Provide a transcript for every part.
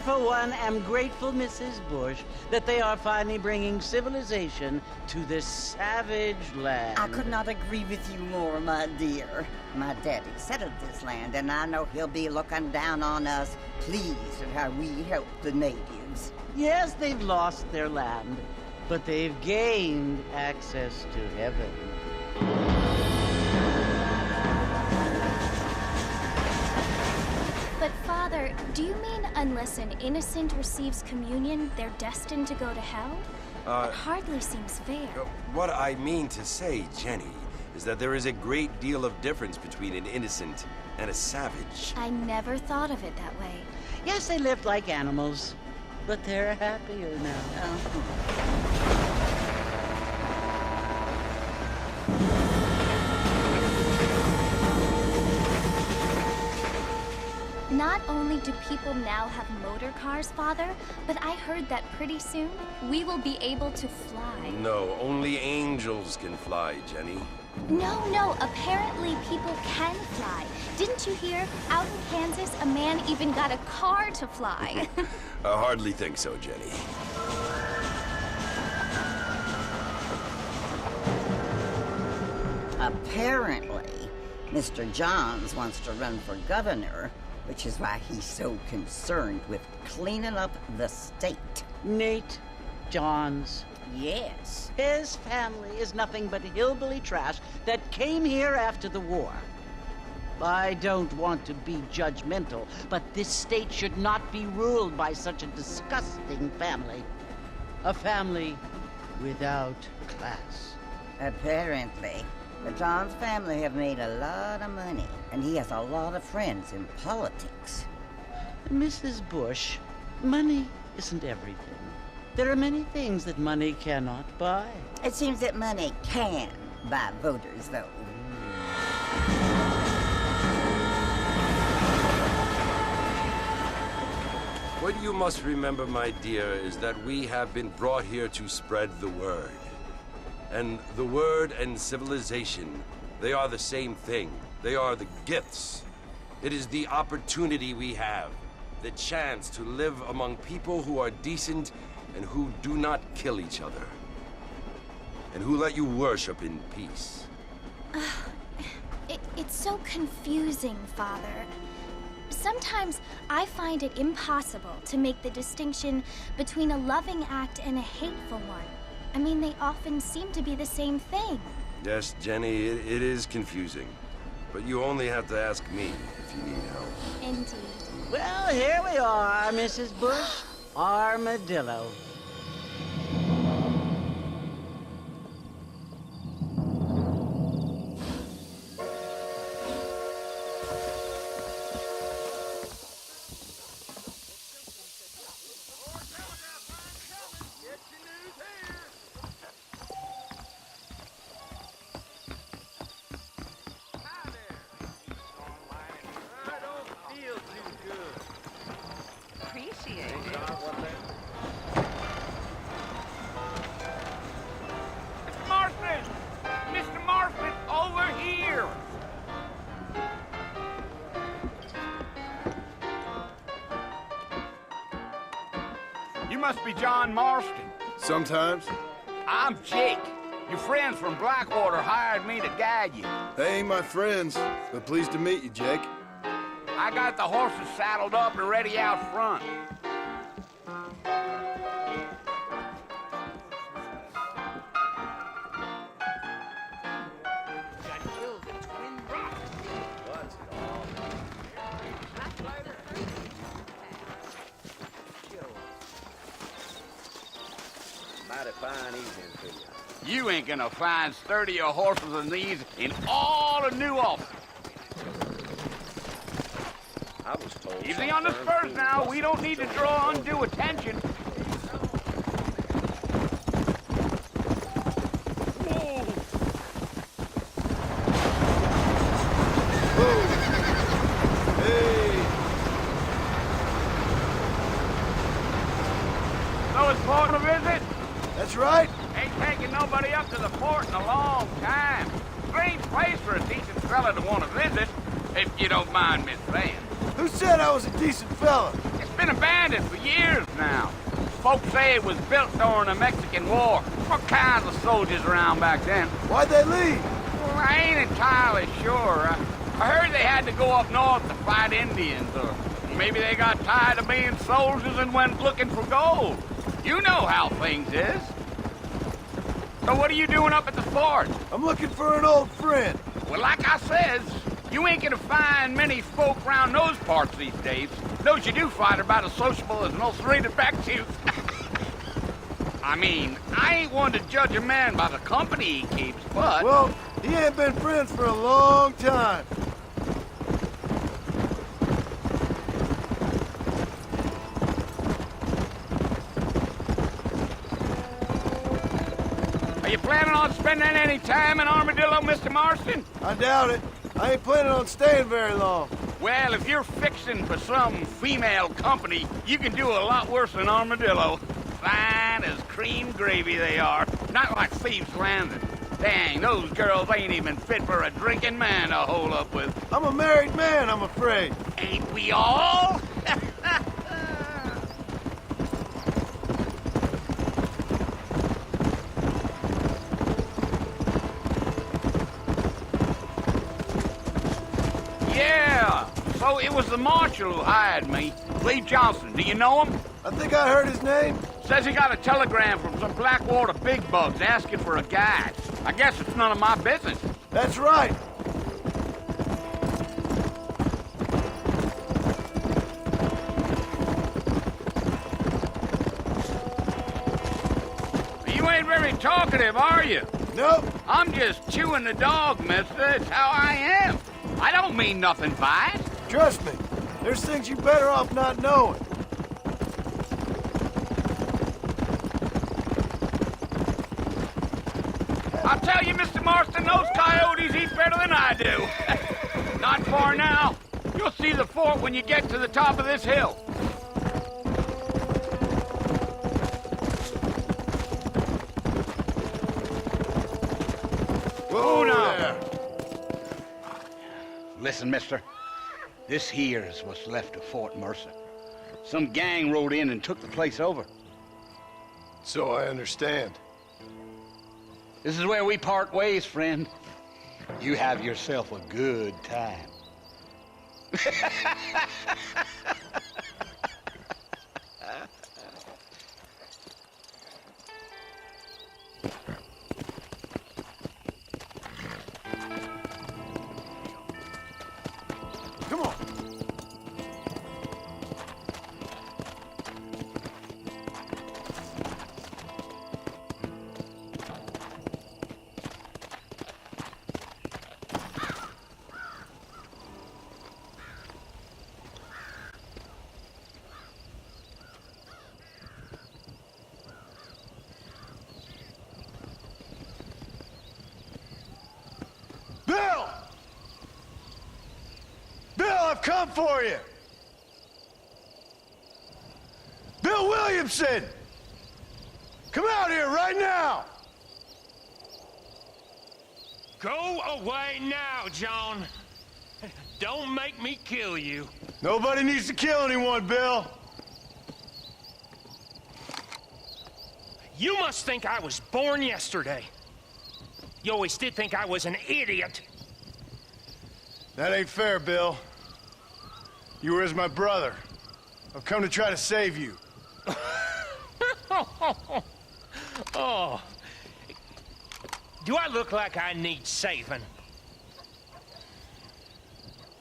for one, am grateful, Mrs. Bush, that they are finally bringing civilization to this savage land. I could not agree with you more, my dear. My daddy settled this land, and I know he'll be looking down on us, pleased at how we help the natives. Yes, they've lost their land, but they've gained access to heaven. But Father, do you mean unless an innocent receives communion, they're destined to go to hell? It hardly seems fair. What I mean to say, Jenny, is that there is a great deal of difference between an innocent and a savage. I never thought of it that way. Yes, they lived like animals, but they're happier now. Not only do people now have motor cars, Father, but I heard that pretty soon we will be able to fly. No, only angels can fly, Jenny. No, apparently people can fly. Didn't you hear? Out in Kansas, a man even got a car to fly. I hardly think so, Jenny. Apparently, Mr. Johns wants to run for governor, which is why he's so concerned with cleaning up the state. Nate Johns. Yes. His family is nothing but hillbilly trash that came here after the war. I don't want to be judgmental, but this state should not be ruled by such a disgusting family. A family without class. Apparently, the Johns family have made a lot of money, and he has a lot of friends in politics. Mrs. Bush, money isn't everything. There are many things that money cannot buy. It seems that money can buy voters, though. What you must remember, my dear, is that we have been brought here to spread the word. And the word and civilization, they are the same thing. They are the gifts. It is the opportunity we have, the chance to live among people who are decent and who do not kill each other, and who let you worship in peace. It's so confusing, Father. Sometimes I find it impossible to make the distinction between a loving act and a hateful one. I mean, they often seem to be the same thing. Yes, Jenny, it is confusing. But you only have to ask me if you need help. Indeed. Well, here we are, Mrs. Bush. Armadillo. Mr. Marston, over here! You must be John Marston. Sometimes. I'm Jake. Your friends from Blackwater hired me to guide you. They ain't my friends, but pleased to meet you, Jake. I got the horses saddled up and ready out front. Mighty fine evening to you. You ain't gonna find sturdier horses than these in all of New Ulster. I was told. Easy on the spurs now. We don't need to draw undue attention. Whoa. Hey! So it's port a visit? That's right. Ain't taking nobody up to the fort in a long time. Strange place for a decent fella to want to visit, if you don't mind me saying. Who said I was a decent fella? Just Been abandoned for years now. Folks say it was built during the Mexican War. What kinds of soldiers around back then? Why'd they leave? Well, I ain't entirely sure. I heard they had to go up north to fight Indians, or maybe they got tired of being soldiers and went looking for gold. You know how things is. So what are you doing up at the fort? I'm looking for an old friend. Well, like I says, you ain't gonna find many folk around those parts these days. Those you do find are about as sociable as an ulcerated back tooth. I mean, I ain't one to judge a man by the company he keeps, but... Well, he ain't been friends for a long time. Are you planning on spending any time in Armadillo, Mr. Marston? I doubt it. I ain't planning on staying very long. Well, if you're fixing for some female company, you can do a lot worse than Armadillo. Fine as cream gravy they are. Not like Thieves' Landing. Dang, those girls ain't even fit for a drinking man to hole up with. I'm a married man, I'm afraid. Ain't we all? Yeah, so it was the marshal who hired me. Lee Johnson, do you know him? I think I heard his name. Says he got a telegram from some Blackwater big bugs asking for a guide. I guess it's none of my business. That's right. You ain't very talkative, are you? Nope. I'm just chewing the dog, mister. It's how I am. I don't mean nothing by it. Trust me. There's things you better off not knowing. I'll tell you, Mr. Marston, those coyotes eat better than I do. Not far now. You'll see the fort when you get to the top of this hill. Whoa now. there. Listen, mister. This here is what's left of Fort Mercer. Some gang rode in and took the place over. So I understand. This is where we part ways, friend. You have yourself a good time. Come on. Bill! Bill, I've come for you! Bill Williamson! Come out here right now! Go away now, John. Don't make me kill you. Nobody needs to kill anyone, Bill. You must think I was born yesterday. You always did think I was an idiot. That ain't fair, Bill. You were as my brother. I've come to try to save you. Oh. Do I look like I need saving?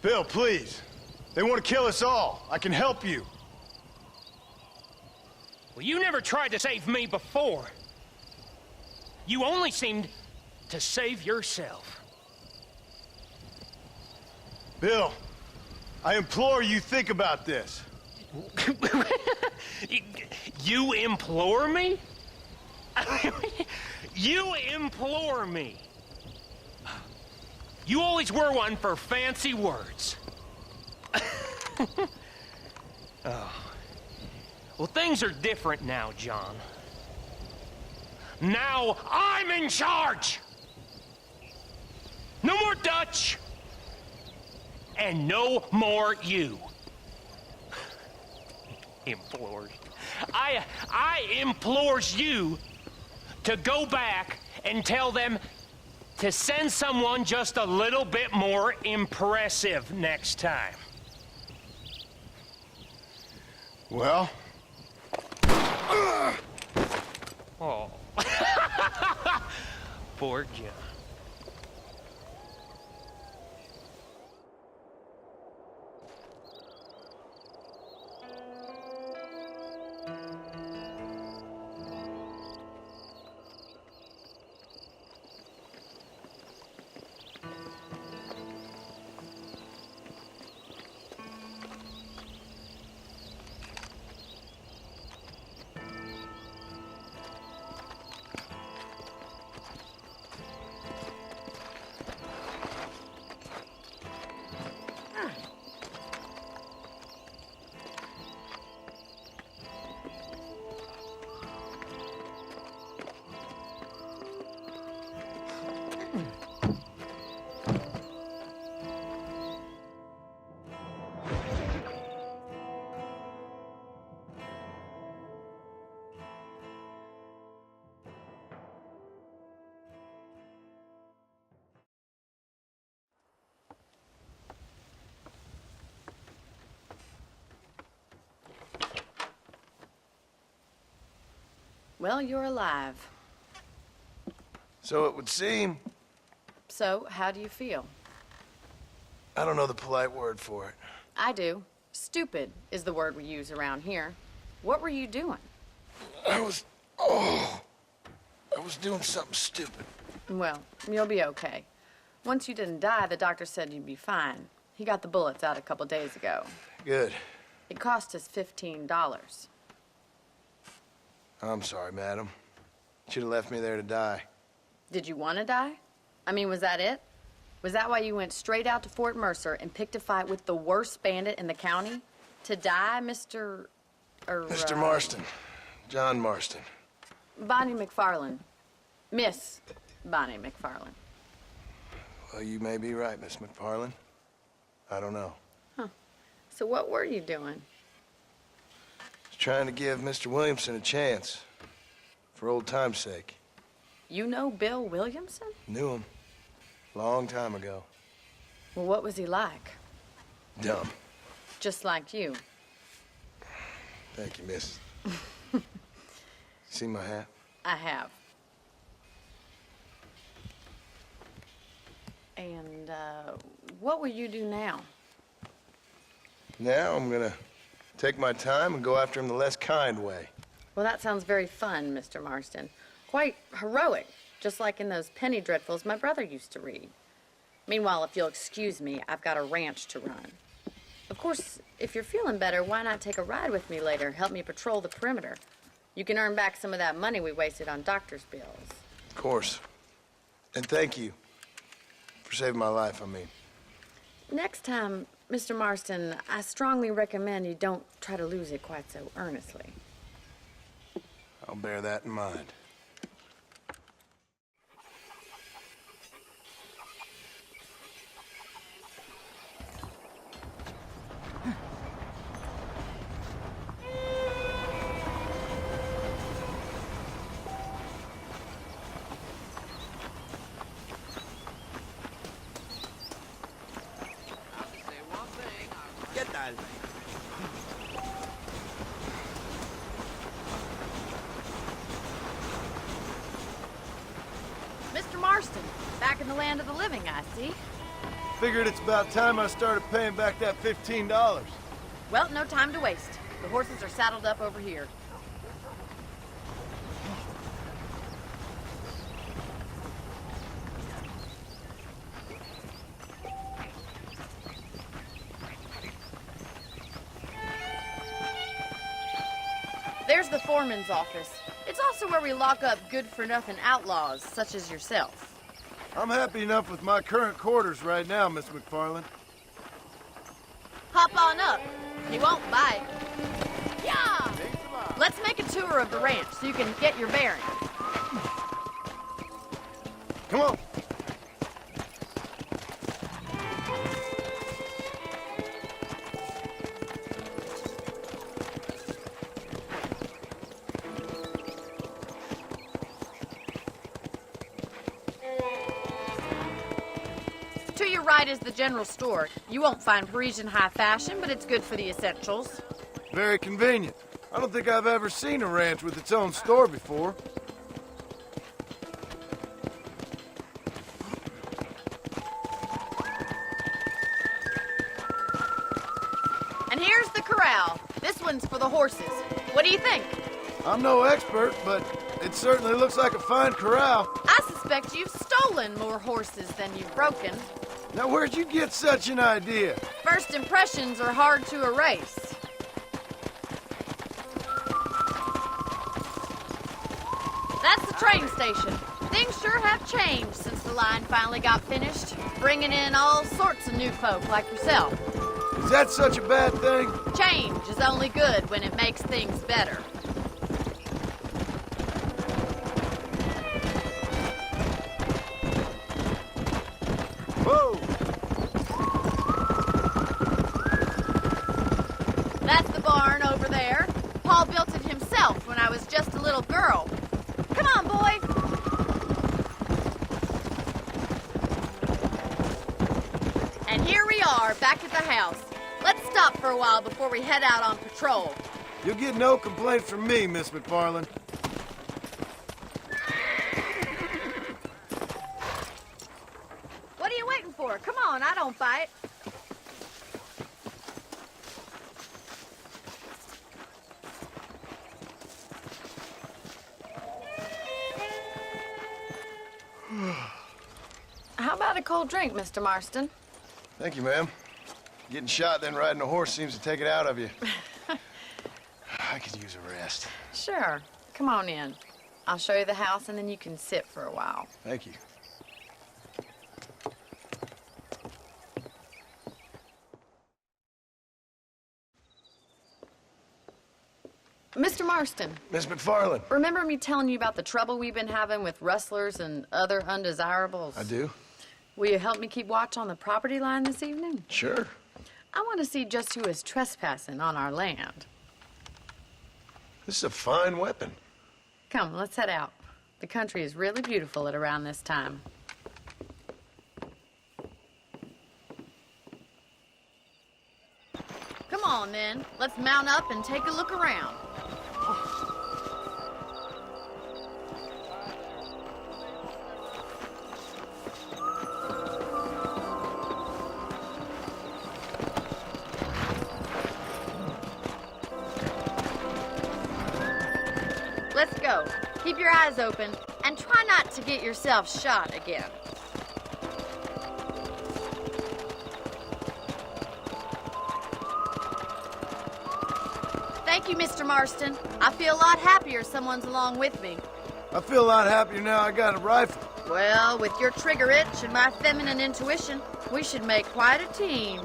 Bill, please. They want to kill us all. I can help you. Well, you never tried to save me before. You only seemed to save yourself. Bill, I implore you think about this. You implore me? You implore me. You always were one for fancy words. Oh. Well, things are different now, John. Now I'm in charge! No more Dutch! And no more you. Implores. I implores you to go back and tell them to send someone just a little bit more impressive next time. Well? Oh. Poor John. Well, you're alive. So it would seem. So, how do you feel? I don't know the polite word for it. I do. Stupid is the word we use around here. What were you doing? I was doing something stupid. Well, you'll be okay. Once you didn't die, the doctor said you'd be fine. He got the bullets out a couple days ago. Good. It cost us $15. I'm sorry, madam. Should have left me there to die. Did you want to die? I mean, was that it? Was that why you went straight out to Fort Mercer and picked a fight with the worst bandit in the county? To die, Mr. Mr. Marston. John Marston. Bonnie McFarland. Miss Bonnie McFarland. Well, you may be right, Miss McFarland. I don't know. Huh. So what were you doing? Trying to give Mr. Williamson a chance. For old time's sake. You know Bill Williamson? Knew him. Long time ago. Well, what was he like? Dumb. Just like you. Thank you, miss. See my hat? I have. And, what will you do now? Now I'm gonna take my time and go after him the less kind way. Well, that sounds very fun, Mr. Marston. Quite heroic, just like in those penny dreadfuls my brother used to read. Meanwhile, if you'll excuse me, I've got a ranch to run. Of course, if you're feeling better, why not take a ride with me later? Help me patrol the perimeter. You can earn back some of that money we wasted on doctor's bills. Of course. And thank you for saving my life, I mean. Next time, Mr. Marston, I strongly recommend you don't try to lose it quite so earnestly. I'll bear that in mind. ¿Qué tal? Mr. Marston, back in the land of the living, I see. Figured it's about time I started paying back that $15. Well, no time to waste. The horses are saddled up over here. There's the foreman's office. It's also where we lock up good-for-nothing outlaws, such as yourself. I'm happy enough with my current quarters right now, Miss McFarland. Hop on up. He won't bite. Yeah! Let's make a tour of the ranch so you can get your bearings. Come on. To your right is the general store. You won't find Parisian high fashion, but it's good for the essentials. Very convenient. I don't think I've ever seen a ranch with its own store before. And here's the corral. This one's for the horses. What do you think? I'm no expert, but it certainly looks like a fine corral. I suspect you've stolen more horses than you've broken. Now, where'd you get such an idea? First impressions are hard to erase. That's the train station. Things sure have changed since the line finally got finished, bringing in all sorts of new folk like yourself. Is that such a bad thing? Change is only good when it makes things better. Whoa! That's the barn over there. Paul built it himself when I was just a little girl. Come on, boy. And here we are, back at the house. Let's stop for a while before we head out on patrol. You'll get no complaint from me, Miss McFarland. What are you waiting for? Come on, I don't bite. How about a cold drink, Mr. Marston? Thank you, ma'am. Getting shot, then riding a horse seems to take it out of you. I could use a rest. Sure. Come on in. I'll show you the house, and then you can sit for a while. Thank you. Mr. Marston. Miss McFarland. Remember me telling you about the trouble we've been having with rustlers and other undesirables? I do. Will you help me keep watch on the property line this evening? Sure. I want to see just who is trespassing on our land. This is a fine weapon. Come, let's head out. The country is really beautiful at around this time. Come on, then. Let's mount up and take a look around. Let's go. Keep your eyes open and try not to get yourself shot again. Thank you, Mr. Marston. I feel a lot happier someone's along with me. I feel a lot happier now I got a rifle. Well, with your trigger itch and my feminine intuition, we should make quite a team.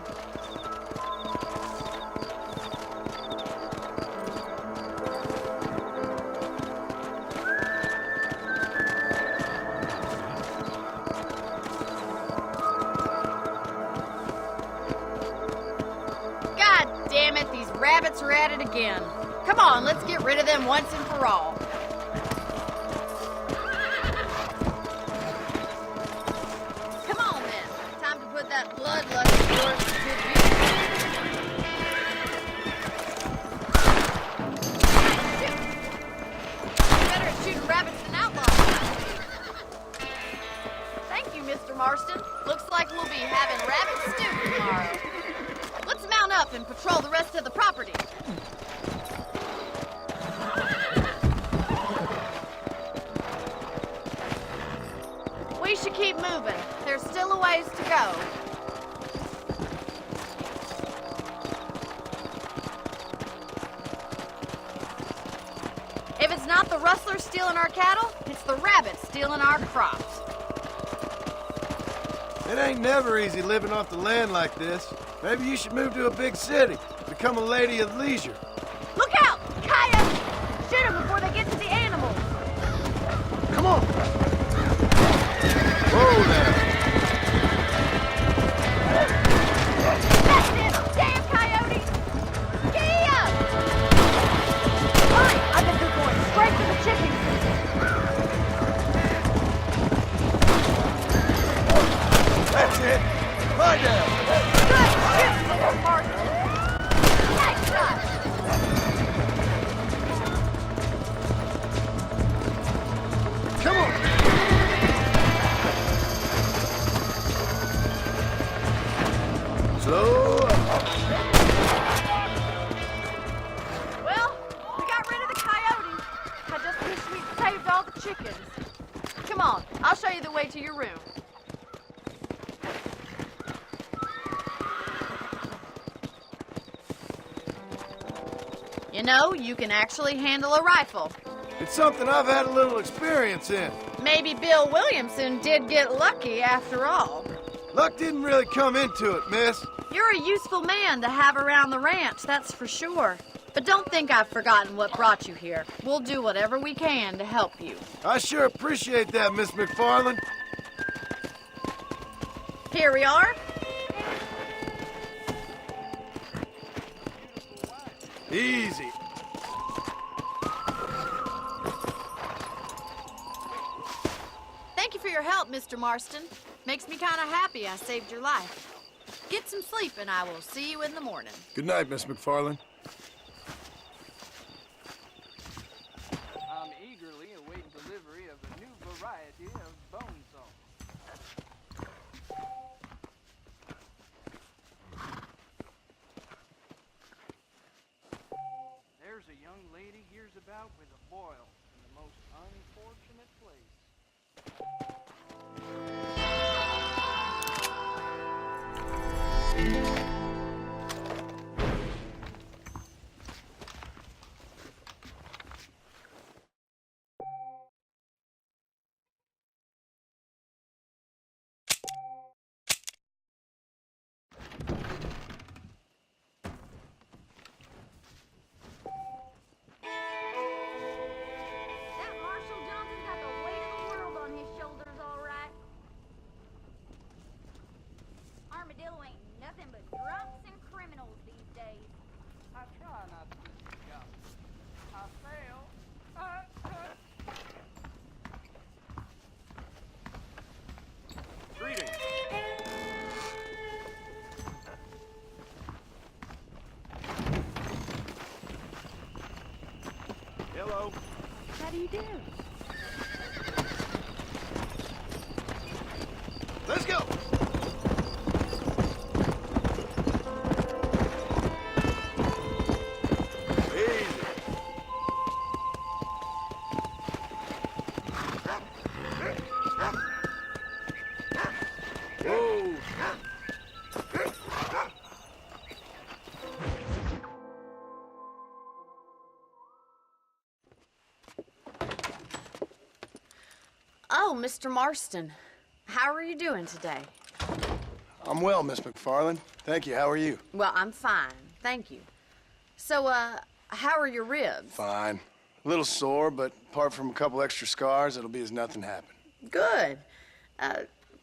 God damn it, these rabbits are at it again. Come on, let's get rid of them once and for all. Come on, then. Time to put that bloodlust of yours to good use. You're better at shooting rabbits than outlaws. Thank you, Mr. Marston. Looks like we'll be having rabbit stew tomorrow. Let's mount up and patrol the rest of the property. We should keep moving. There's still a ways to go. If it's not the rustlers stealing our cattle, it's the rabbits stealing our crops. It ain't never easy living off the land like this. Maybe you should move to a big city, become a lady of leisure. Look out! Coyotes! Shoot them before they get to the animals. Come on! Whoa there! That's it! Damn coyotes! Giddy up! Fine, I think they're going straight for the chicken coop. That's it! Come on, I'll show you the way to your room. You know, you can actually handle a rifle. It's something I've had a little experience in. Maybe Bill Williamson did get lucky after all. Luck didn't really come into it, miss. You're a useful man to have around the ranch, that's for sure. But don't think I've forgotten what brought you here. We'll do whatever we can to help you. I sure appreciate that, Miss McFarland. Here we are. Easy. Thank you for your help, Mr. Marston. Makes me kind of happy I saved your life. Get some sleep and I will see you in the morning. Good night, Miss McFarland. I'm eagerly awaiting delivery of a new variety of bone saw. There's a young lady hears about with a boil in the most unfortunate place. That Marshall Johnson's got the weight of the world on his shoulders, all right. Armadillo ain't nothing but drunks and criminals these days. I try not to speak up. I fail. Greetings. Hello. How do you do? Let's go. Easy. Whoa. Oh, Mr. Marston. How are you doing today? I'm well, Miss McFarland. Thank you. How are you? Well, I'm fine. Thank you. So, how are your ribs? Fine. A little sore, but apart from a couple extra scars, it'll be as nothing happened. Good.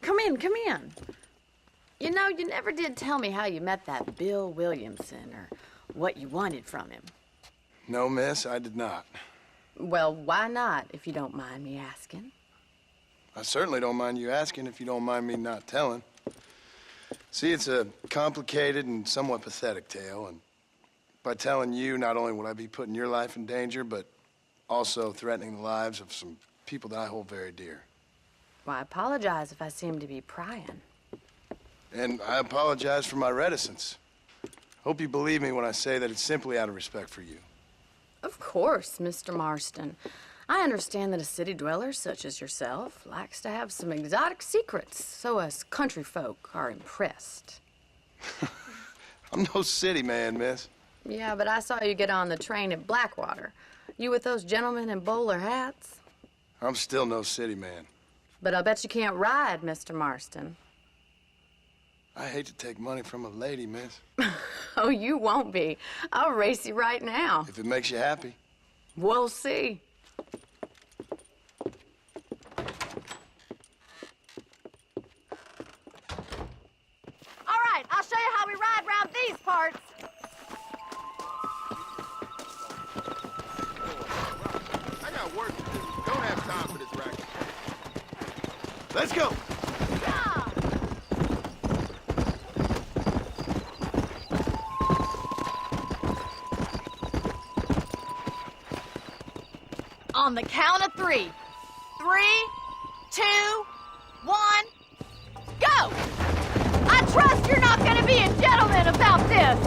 Come in, come in. You know, you never did tell me how you met that Bill Williamson or what you wanted from him. No, miss, I did not. Well, why not, if you don't mind me asking? I certainly don't mind you asking if you don't mind me not telling. See, it's a complicated and somewhat pathetic tale, and by telling you, not only would I be putting your life in danger, but also threatening the lives of some people that I hold very dear. Well, I apologize if I seem to be prying. And I apologize for my reticence. Hope you believe me when I say that it's simply out of respect for you. Of course, Mr. Marston. I understand that a city dweller such as yourself likes to have some exotic secrets, so us country folk are impressed. I'm no city man, miss. Yeah, but I saw you get on the train at Blackwater. You with those gentlemen in bowler hats? I'm still no city man. But I'll bet you can't ride, Mr. Marston. I hate to take money from a lady, miss. Oh, you won't be. I'll race you right now. If it makes you happy. We'll see. All right, I'll show you how we ride round these parts. I got work to do. Don't have time for this racket. Let's go. On the count of 3. 3, 2, 1, go! I trust you're not going to be a gentleman about this.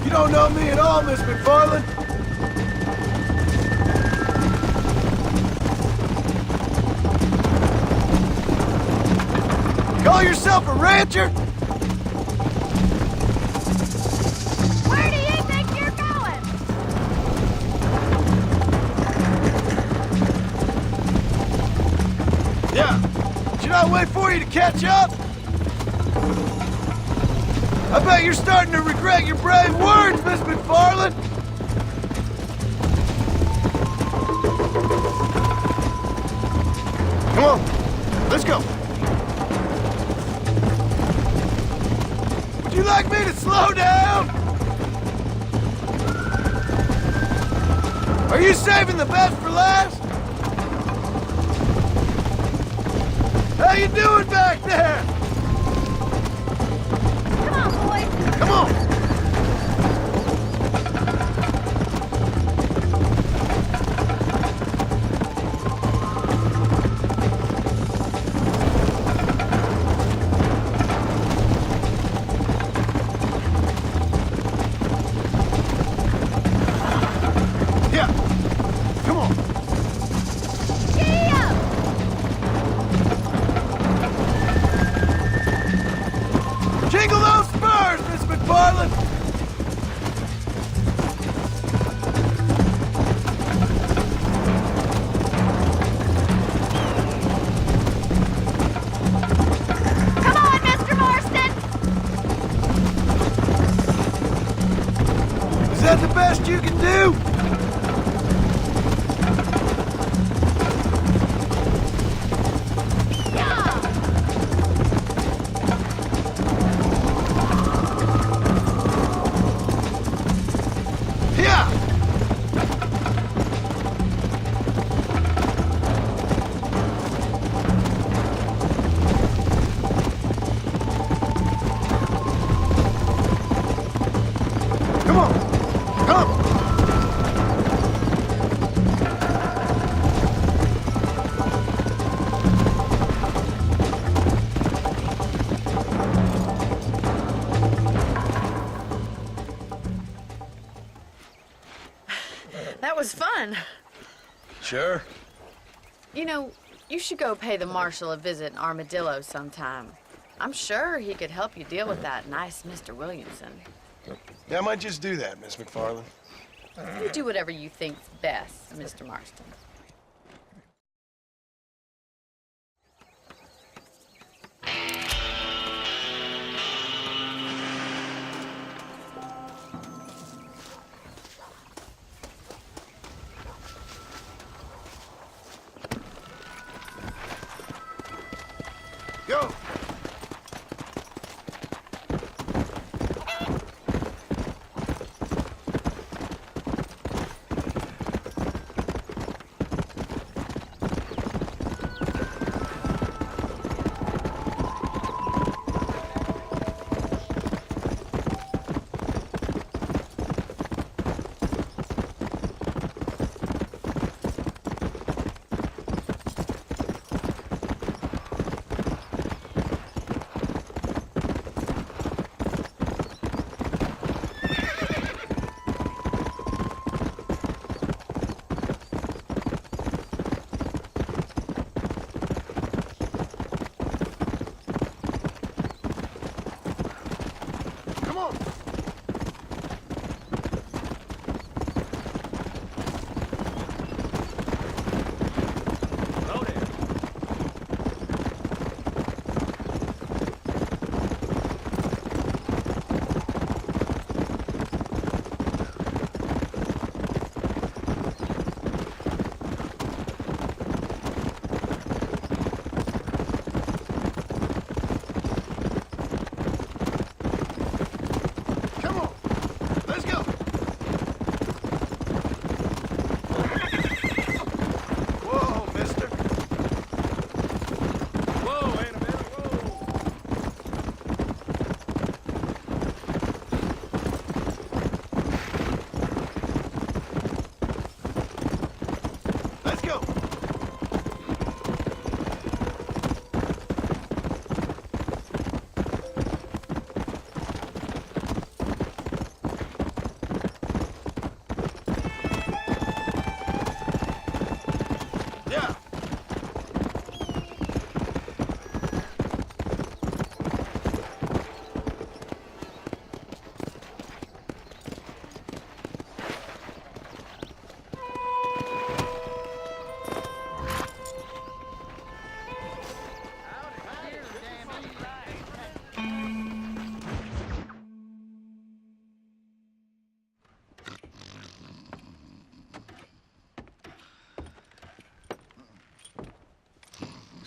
You don't know me at all, Miss McFarland. Call yourself a rancher? Where do you think you're going? Yeah. Should I wait for you to catch up? I bet you're starting to regret your brave words, Miss McFarland. Come on, let's go. Would you like me to slow down? Are you saving the best for last? How you doing back there? Come on, boys. Come on. Yeah. Come on. Giddy up! Jingle those spurs, Miss McFarland! Come on, Mr. Marston! Is that the best you can do? Yeah! Yeah! Come on! Come! That was fun. Sure. You know, you should go pay the marshal a visit in Armadillo sometime. I'm sure he could help you deal with that nice Mr. Williamson. Yeah, I might just do that, Miss McFarland. You do whatever you think's best, Mr. Marston. Go!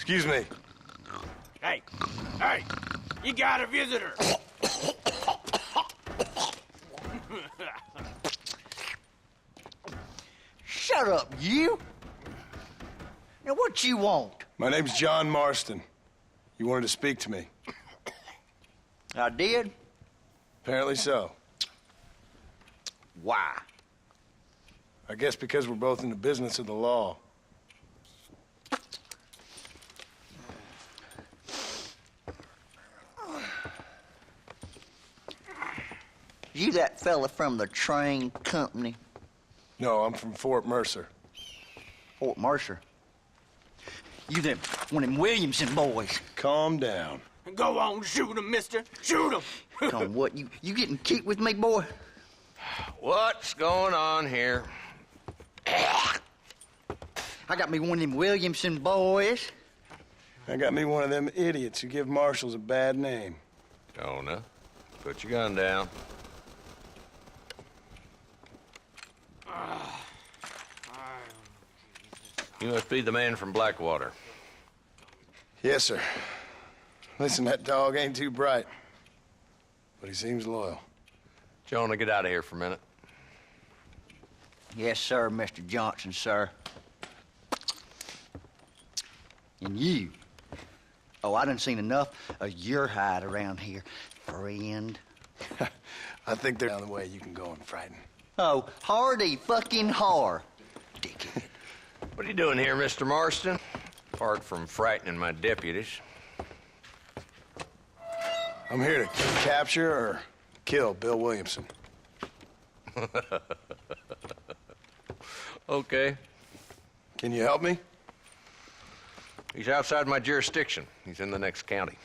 Excuse me. Hey, you got a visitor. Shut up, you! Now, what you want? My name's John Marston. You wanted to speak to me. I did? Apparently so. Why? I guess because we're both in the business of the law. You that fella from the train company? No, I'm from Fort Mercer. Fort Mercer? You them, one of them Williamson boys. Calm down. Go on, shoot him, mister. Shoot him. Come on, what, you getting kicked with me, boy? What's going on here? I got me one of them Williamson boys. I got me one of them idiots who give marshals a bad name. Jonah, put your gun down. You must be the man from Blackwater. Yes, sir. Listen, that dog ain't too bright, but he seems loyal. Jonah, get out of here for a minute. Yes, sir, Mr. Johnson, sir. And you. Oh, I done seen enough of your hide around here, friend. I think they're down the way you can go and frighten. Oh, hardy fucking har. Dickhead. What are you doing here, Mr. Marston? Apart from frightening my deputies. I'm here to capture or kill Bill Williamson. Okay. Can you help me? He's outside my jurisdiction. He's in the next county.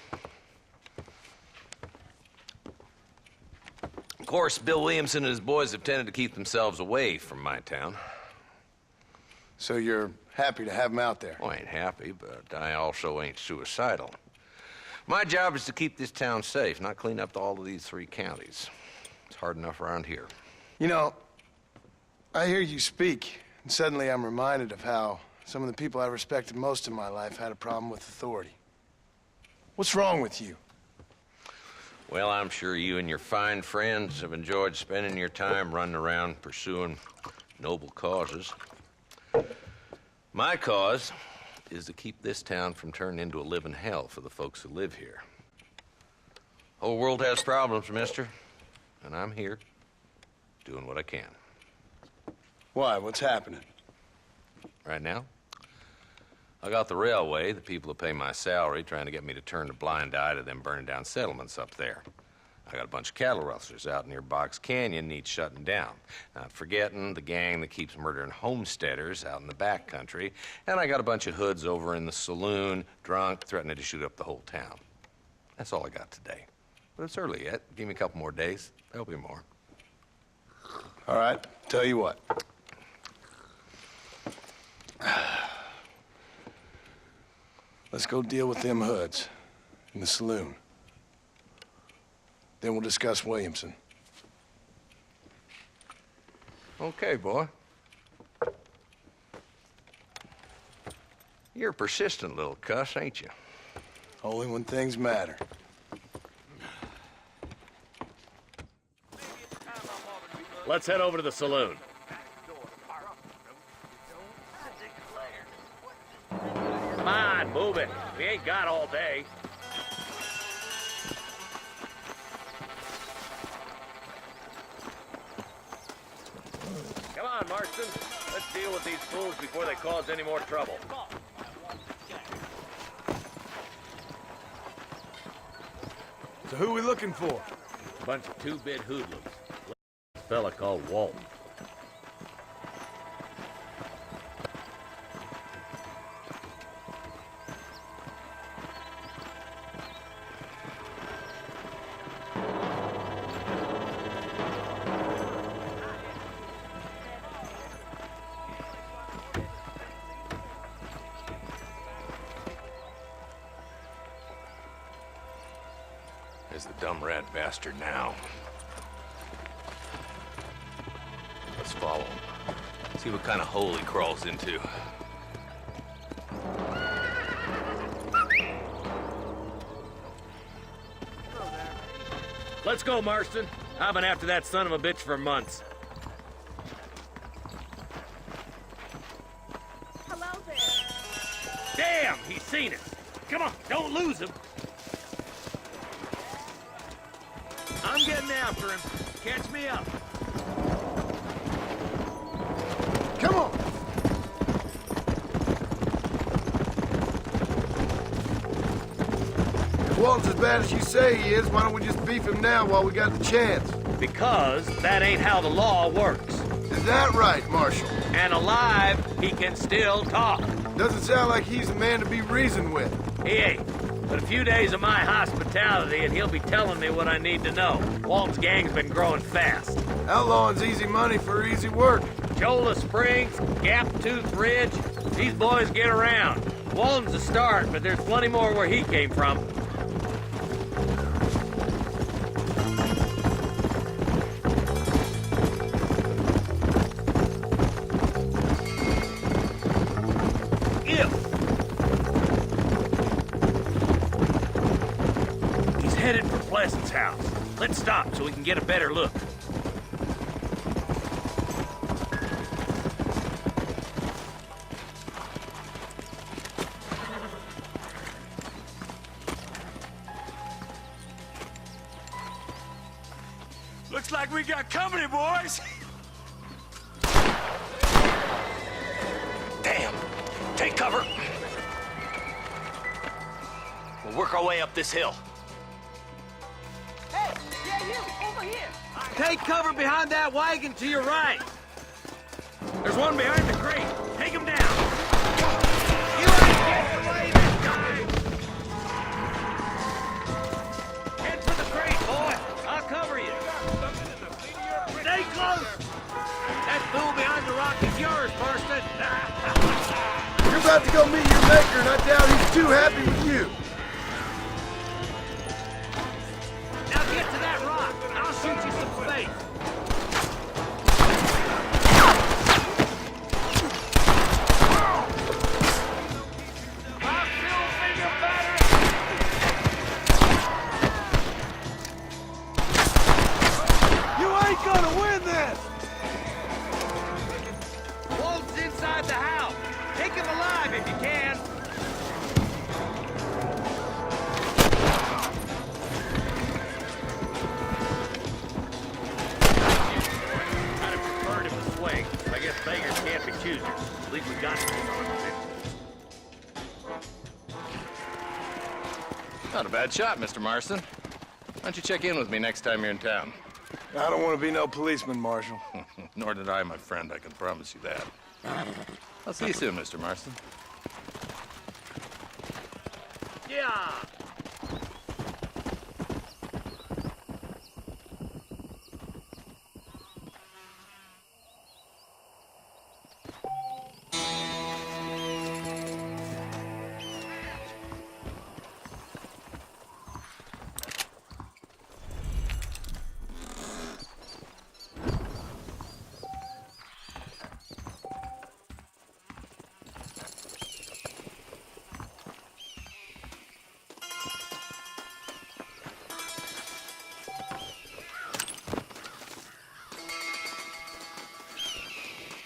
Of course, Bill Williamson and his boys have tended to keep themselves away from my town. So you're happy to have him out there? Well, I ain't happy, but I also ain't suicidal. My job is to keep this town safe, not clean up all of these 3 counties. It's hard enough around here. You know, I hear you speak, and suddenly I'm reminded of how some of the people I respected most in my life had a problem with authority. What's wrong with you? Well, I'm sure you and your fine friends have enjoyed spending your time running around pursuing noble causes. My cause is to keep this town from turning into a living hell for the folks who live here. Whole world has problems, mister, and I'm here doing what I can. Why? What's happening? Right now, I got the railway, the people who pay my salary, trying to get me to turn a blind eye to them burning down settlements up there. I got a bunch of cattle rustlers out near Box Canyon needs shutting down. Not forgetting the gang that keeps murdering homesteaders out in the back country. And I got a bunch of hoods over in the saloon, drunk, threatening to shoot up the whole town. That's all I got today. But it's early yet. Give me a couple more days. There'll be more. All right, tell you what. Let's go deal with them hoods in the saloon. Then we'll discuss Williamson. Okay, boy. You're a persistent little cuss, ain't you? Only when things matter. Let's head over to the saloon. Come on, move it. We ain't got all day. Come on, Marston. Let's deal with these fools before they cause any more trouble. So who are we looking for? A bunch of two-bit hoodlums. A fella called Walton. There's the dumb rat bastard now. Let's follow him. See what kind of hole he crawls into. Let's go, Marston. I've been after that son of a bitch for months. Hello there. Damn, he's seen us. Come on, don't lose him. I'm getting after him. Catch me up. Come on! If Walton's as bad as you say he is, why don't we just beef him now while we got the chance? Because that ain't how the law works. Is that right, Marshal? And alive, he can still talk. Doesn't sound like he's the man to be reasoned with. He ain't. But a few days of my hospitality and he'll be telling me what I need to know. Walton's gang's been growing fast. Outlawing's easy money for easy work. Cholla Springs, Gap Tooth Ridge, these boys get around. Walton's a start, but there's plenty more where he came from. He's headed for Pleasant's house. Let's stop so we can get a better look. Looks like we got company, boys. Damn! Take cover! We'll work our way up this hill. Hey, yeah, you, over here. Take cover behind that wagon to your right. There's one behind the crate. Take him down. You ain't getting away this time. Head for the crate, boy. I'll cover you. Stay close. That fool behind the rock is yours, Marston. You're about to go meet your maker, and I doubt he's too happy with you. Now get to that rock. I'll shoot you some space. You ain't gonna win this! Walton's inside the house. Take him alive if you can. I'd have preferred him to swing. I guess beggars can't be choosers. At least we got him. Not a bad shot, Mr. Marston. Why don't you check in with me next time you're in town? I don't want to be no policeman, Marshal. Nor did I, my friend. I can promise you that. I'll see you soon, Mr. Marston. Yeah.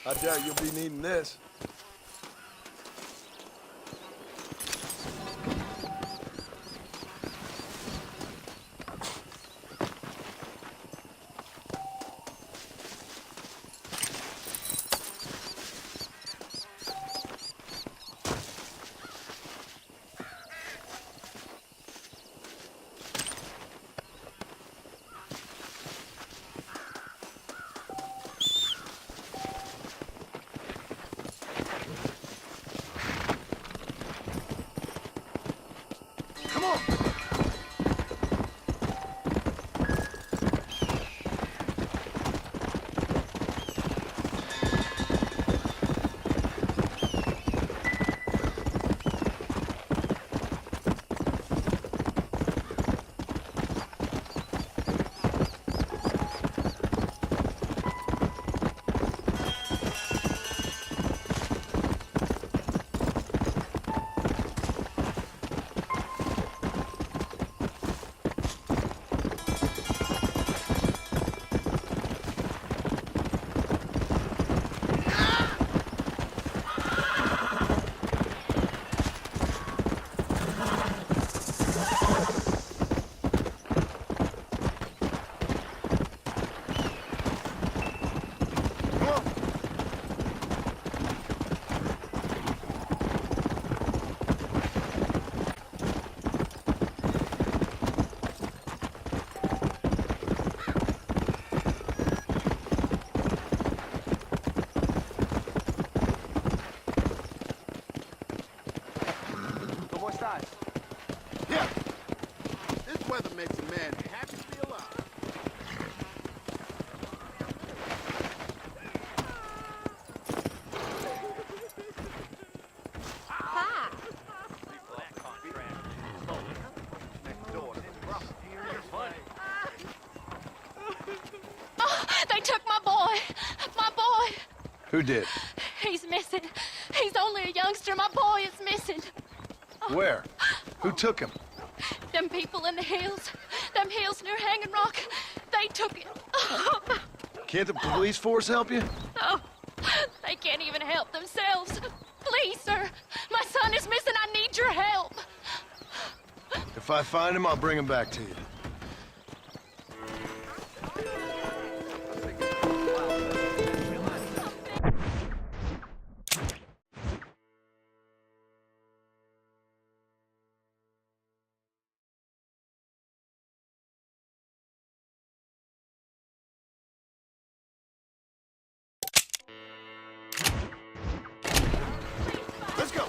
I doubt you'll be needing this. Who did? He's missing. He's only a youngster. My boy is missing. Where? Who took him? Them people in the hills. Them hills near Hanging Rock. They took him. Can't the police force help you? Oh, they can't even help themselves. Please, sir. My son is missing. I need your help. If I find him, I'll bring him back to you. Let's go.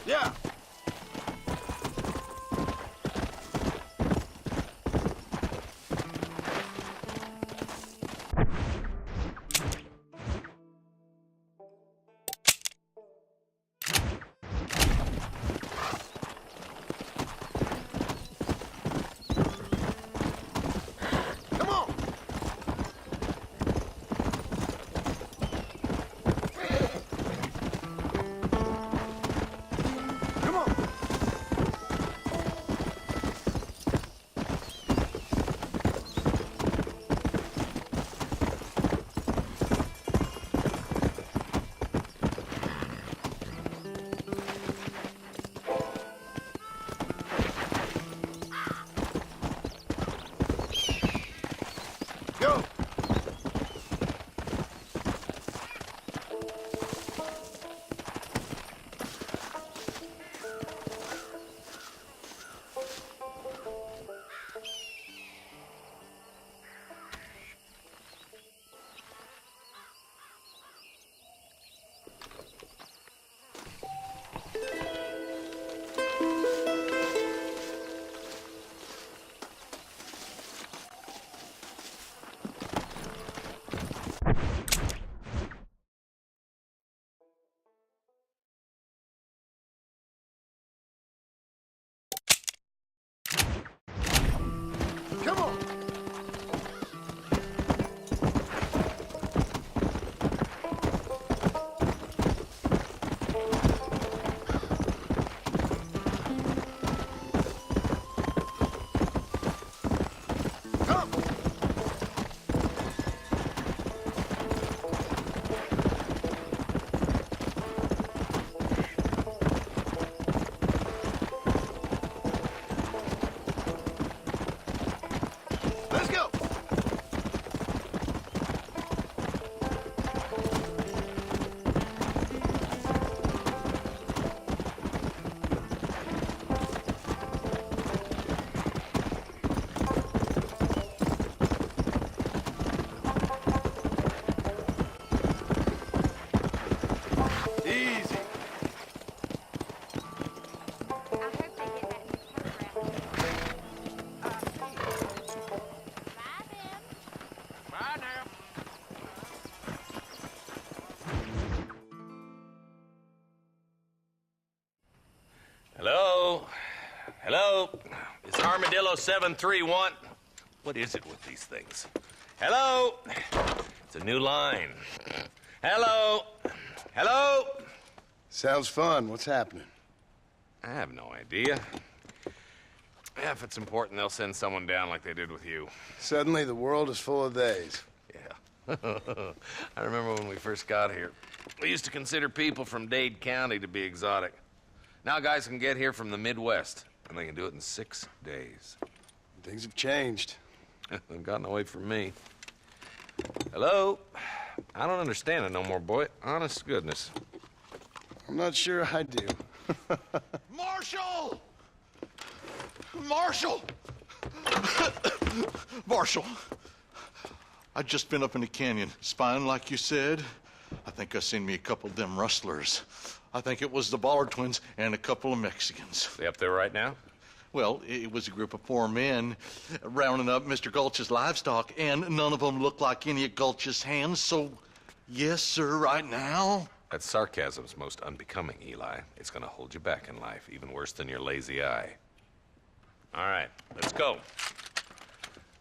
Yeah. Come on. Kilo 731. What is it with these things? Hello? It's a new line. Hello? Hello? Sounds fun. What's happening? I have no idea. Yeah, if it's important, they'll send someone down like they did with you. Suddenly, the world is full of theys. Yeah. I remember when we first got here. We used to consider people from Dade County to be exotic. Now guys can get here from the Midwest, and they can do it in 6 days. Things have changed. They've gotten away from me. Hello? I don't understand it no more, boy. Honest to goodness. I'm not sure I do. Marshal! Marshal! Marshal! I just been up in the canyon, spying like you said. I think I seen me a couple of them rustlers. I think it was the Ballard twins and a couple of Mexicans. They up there right now? Well, it was a group of 4 men rounding up Mr. Gulch's livestock, and none of them looked like any of Gulch's hands, so yes, sir, right now. That sarcasm's most unbecoming, Eli. It's gonna hold you back in life, even worse than your lazy eye. All right, let's go.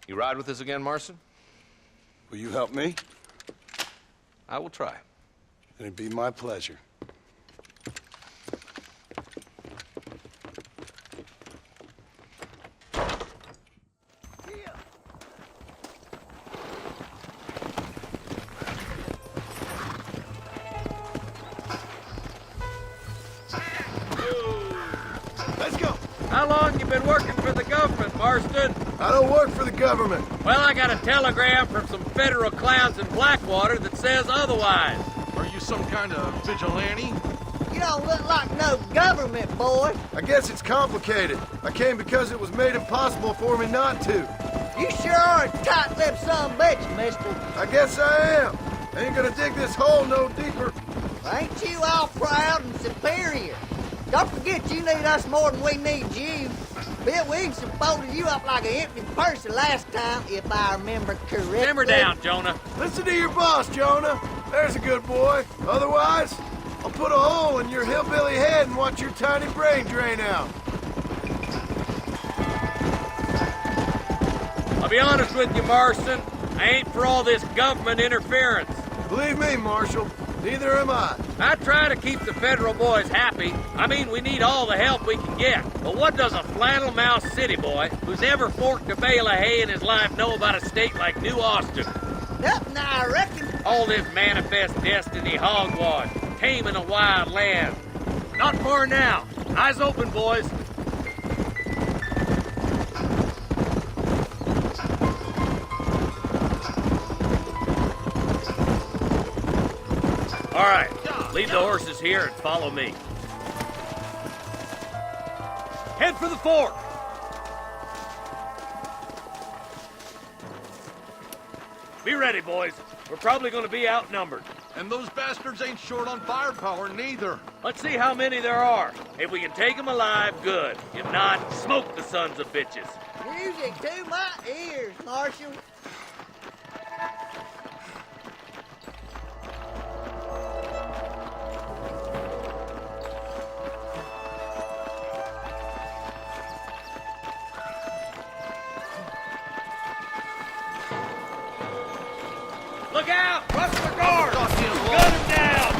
You ride with us again, Marston? Will you help me? I will try. It'd be my pleasure. Let's go. How long you been working for the government, Marston? I don't work for the government. Well, I got a telegram from some federal clowns in Blackwater that says otherwise. Are you some kind of vigilante? You don't look like no government, boy. I guess it's complicated. I came because it was made impossible for me not to. You sure are a tight-lipped son of a bitch, mister. I guess I am. I ain't gonna dig this hole no deeper. Ain't you all proud and superior? Don't forget you need us more than we need you. Bill Williamson folded you up like an empty person last time, if I remember correctly. Simmer down, Jonah. Listen to your boss, Jonah. There's a good boy. Otherwise, I'll put a hole in your hillbilly head and watch your tiny brain drain out. I'll be honest with you, Marston. I ain't for all this government interference. Believe me, Marshal, neither am I. I try to keep the federal boys happy. I mean, we need all the help we can get. But what does a flannel-mouthed city boy who's never forked a bale of hay in his life know about a state like New Austin? Nothing, I reckon. All this manifest destiny hogwash, taming a wild land. Not far now. Eyes open, boys. All right, leave the horses here and follow me. Head for the fort. Be ready, boys. We're probably going to be outnumbered. And those bastards ain't short on firepower, neither. Let's see how many there are. If we can take them alive, good. If not, smoke the sons of bitches. Music to my ears, Marshal. Look out! Rush the guard! Gun him down!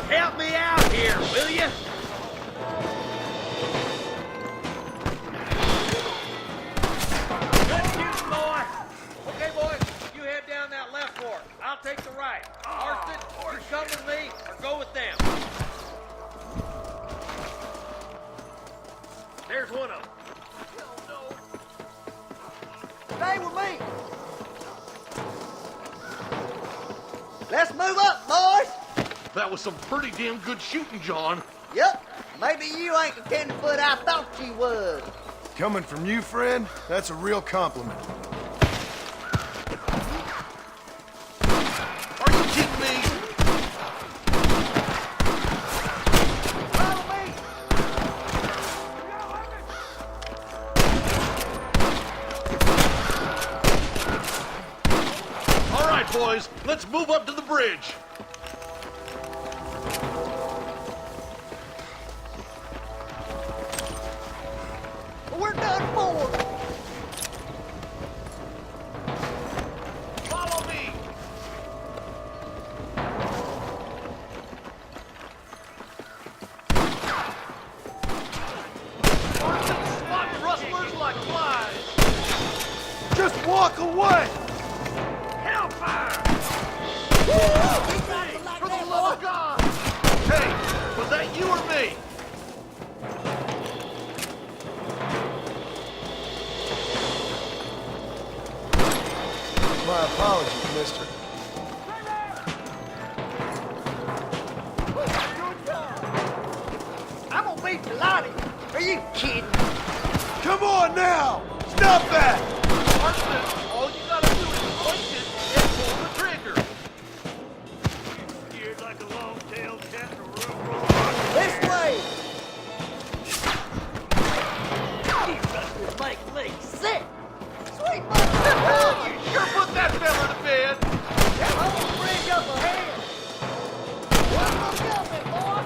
Help me out here, will you? Good shooting, boy. Okay, boys, you head down that left fork. I'll take the right. Marston, you come with me or go with them. There's one of them. Stay with me. Let's move up, boys. That was some pretty damn good shooting, John. Yep. Maybe you ain't the tenderfoot I thought you was. Coming from you, friend, that's a real compliment. Are you kidding me? All right, boys, let's move up to the bridge. We're done for. Follow me! Swat rustlers like flies! Just walk away! Hellfire! For the love of God! Hey, was that you or me? My apologies, mister. I'm gonna beat the lot of you. Are you kidding? Come on now! Stop that! Marston, all you gotta do is punch it and pull the trigger. Scared like a long-tailed cat in a room. This way! You rustlers make me sick! Sweet mother! You sure put that fella to bed! I'm gonna bring up a hand! One more coming, boy!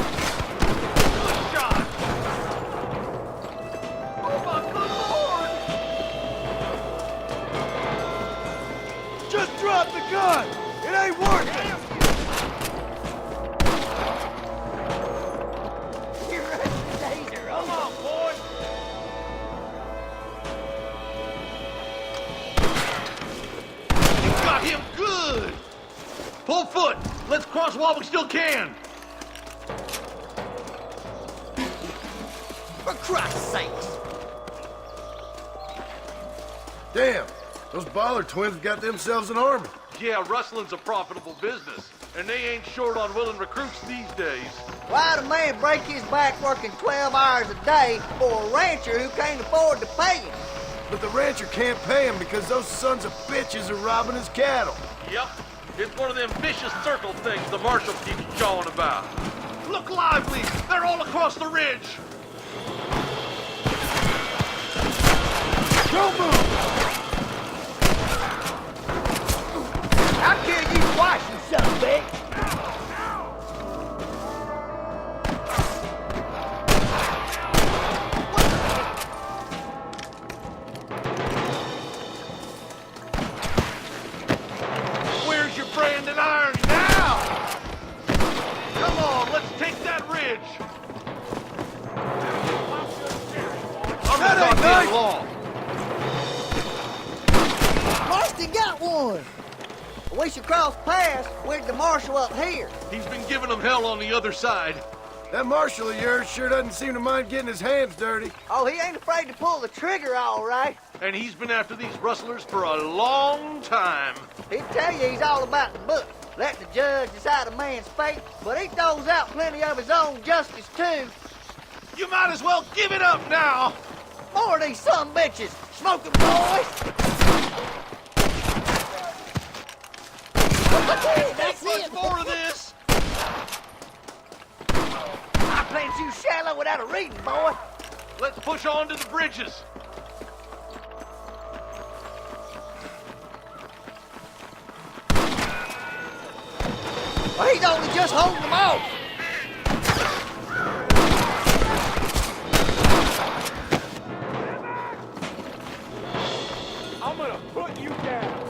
Good shot! Oh my good lord! Just drop the gun! It ain't worth it! Your Russian days are Come over. on, boy! You got him good! Pull foot! Let's cross while we still can! For Christ's sakes! Damn, those Bollard twins have got themselves an army. Yeah, rustling's a profitable business, and they ain't short on willing recruits these days. Why'd a man break his back working 12 hours a day for a rancher who can't afford to pay him? But the rancher can't pay him because those sons of bitches are robbing his cattle. Yep, it's one of them vicious circle things the marshal keeps jawing about. Look lively! They're all across the ridge! Don't move! I'll kill you twice, you son of a bitch! Where's your branding iron now? Come on, let's take that ridge! I'm That gonna ain't talk nice. you along. Marston got one! We should cross paths with the marshal up here. He's been giving them hell on the other side. That marshal of yours sure doesn't seem to mind getting his hands dirty. Oh, he ain't afraid to pull the trigger, all right. And he's been after these rustlers for a long time. He'd tell you he's all about the book. Let the judge decide a man's fate, but he throws out plenty of his own justice, too. You might as well give it up now. More of these son bitches, smoking boys. That's Much more of this. I planned you shallow without a reading, boy. Let's push on to the bridges. Well, he's only just holding them off. I'm gonna put you down.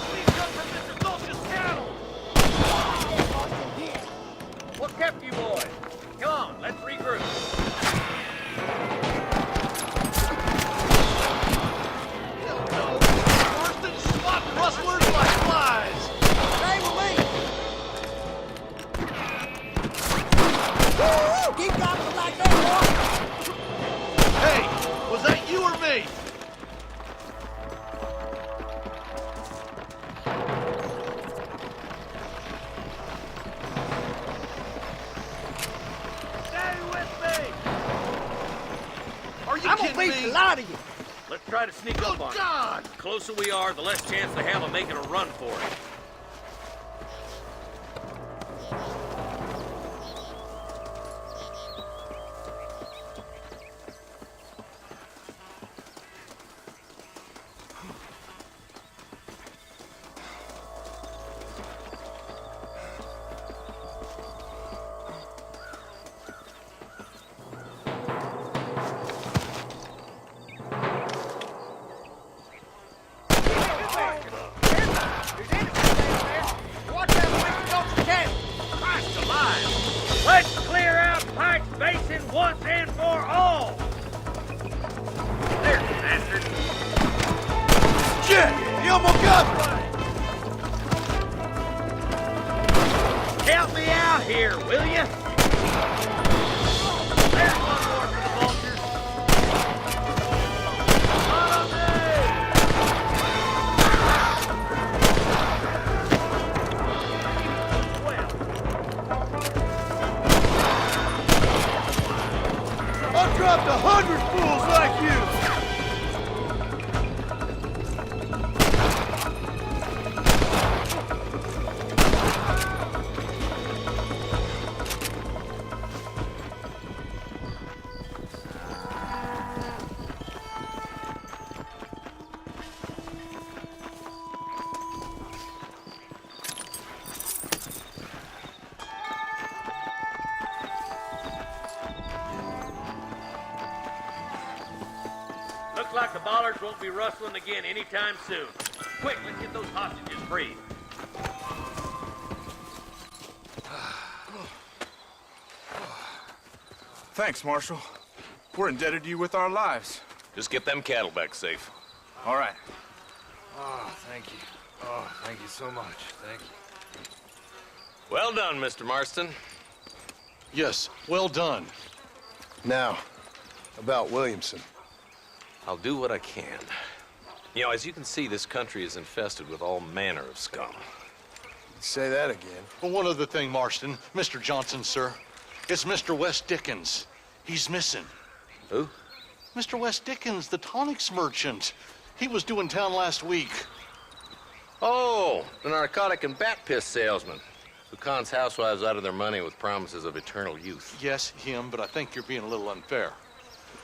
Please come from Mr. Gulch's cattle. What kept you boys? Come on, let's regroup. Hell no. Worse than swat rustlers like flies. Stay with me. Woo! Keep dropping them like that, boy. Hey, was that you or me? Stay with me. Are you I'm gonna kidding beat me? the lot of you. Let's try to sneak up on God! them. The closer we are, the less chance they have of making a run for it. time. Let's clear out Pike's Basin once and for all. There, bastard. Shit! He almost got me! Help me out here, will you? There's one more for the vultures. On me! I've dropped 100 fools like you! Looks like the Bollards won't be rustling again anytime soon. Quick, let's get those hostages freed. Thanks, Marshal. We're indebted to you with our lives. Just get them cattle back safe. All right. Oh, thank you. Oh, thank you so much. Thank you. Well done, Mr. Marston. Yes, well done. Now, about Williamson. I'll do what I can. You know, as you can see, this country is infested with all manner of scum. Say that again. Well, one other thing, Marston. Mr. Johnson, sir. It's Mr. Wes Dickens. He's missing. Who? Mr. Wes Dickens, the tonics merchant. He was due in town last week. Oh, the narcotic and bat piss salesman who cons housewives out of their money with promises of eternal youth. Yes, him, but I think you're being a little unfair.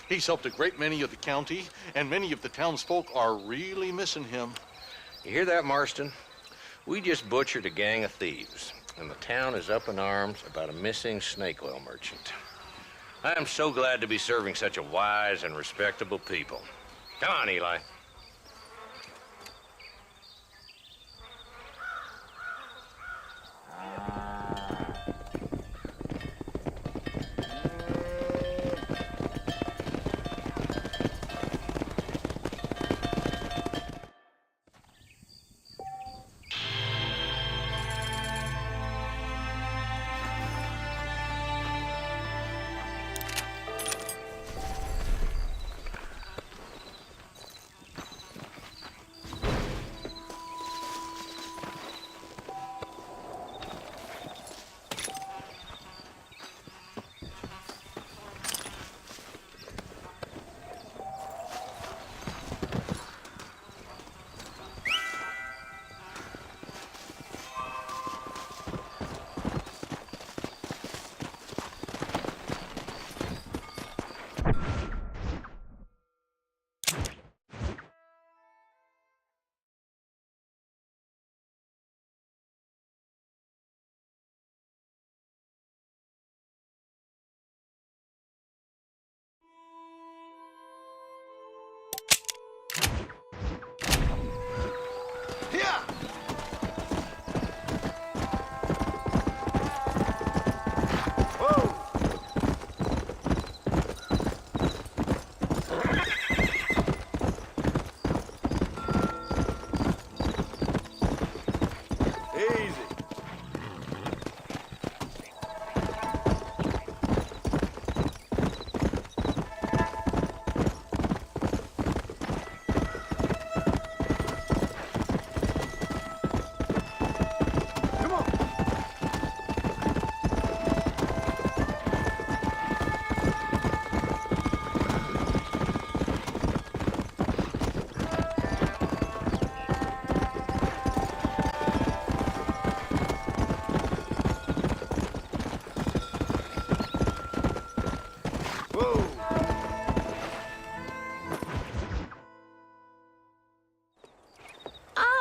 He's helped a great many of the county, and many of the townsfolk are really missing him. You hear that, Marston? We just butchered a gang of thieves, and the town is up in arms about a missing snake oil merchant. I am so glad to be serving such a wise and respectable people. Come on, Eli.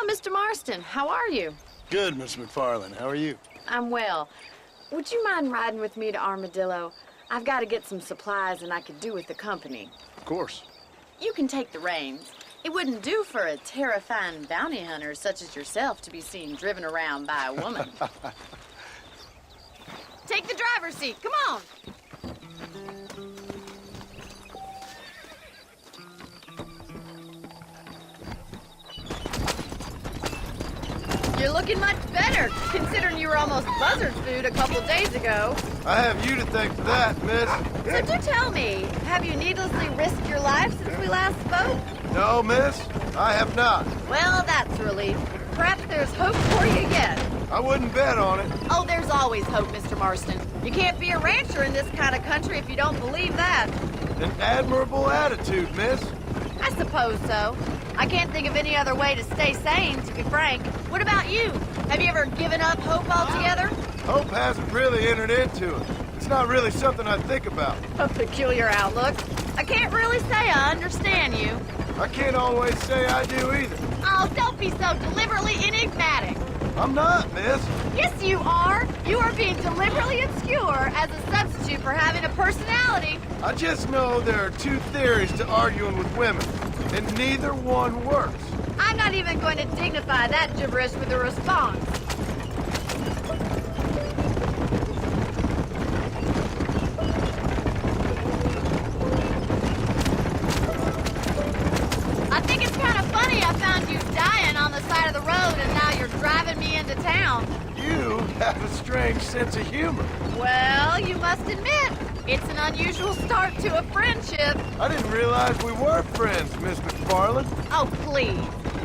Mr. Marston, how are you? Good, Miss McFarland. How are you? I'm well. Would you mind riding with me to Armadillo? I've got to get some supplies and I could do with the company. Of course. You can take the reins. It wouldn't do for a terrifying bounty hunter such as yourself to be seen driven around by a woman. Take the driver's seat. Come on. You're looking much better, considering you were almost buzzard food a couple days ago. I have you to thank for that, miss. So do tell me, have you needlessly risked your life since we last spoke? No, miss, I have not. Well, that's a relief. Perhaps there's hope for you yet. I wouldn't bet on it. Oh, there's always hope, Mr. Marston. You can't be a rancher in this kind of country if you don't believe that. An admirable attitude, miss. I suppose so. I can't think of any other way to stay sane, to be frank. What about you? Have you ever given up hope altogether? Hope hasn't really entered into it. It's not really something I think about. A peculiar outlook. I can't really say I understand you. I can't always say I do either. Oh, don't be so deliberately enigmatic. I'm not, miss. Yes, you are. You are being deliberately obscure as a substitute for having a personality. I just know there are two theories to arguing with women, and neither one works. I'm not even going to dignify that gibberish with a response. I think it's kind of funny I found you dying on the side of the road and now you're driving me into town. You have a strange sense of humor. Well, you must admit, it's an unusual start to a friendship. I didn't realize we were friends, Miss McFarland. Oh, please.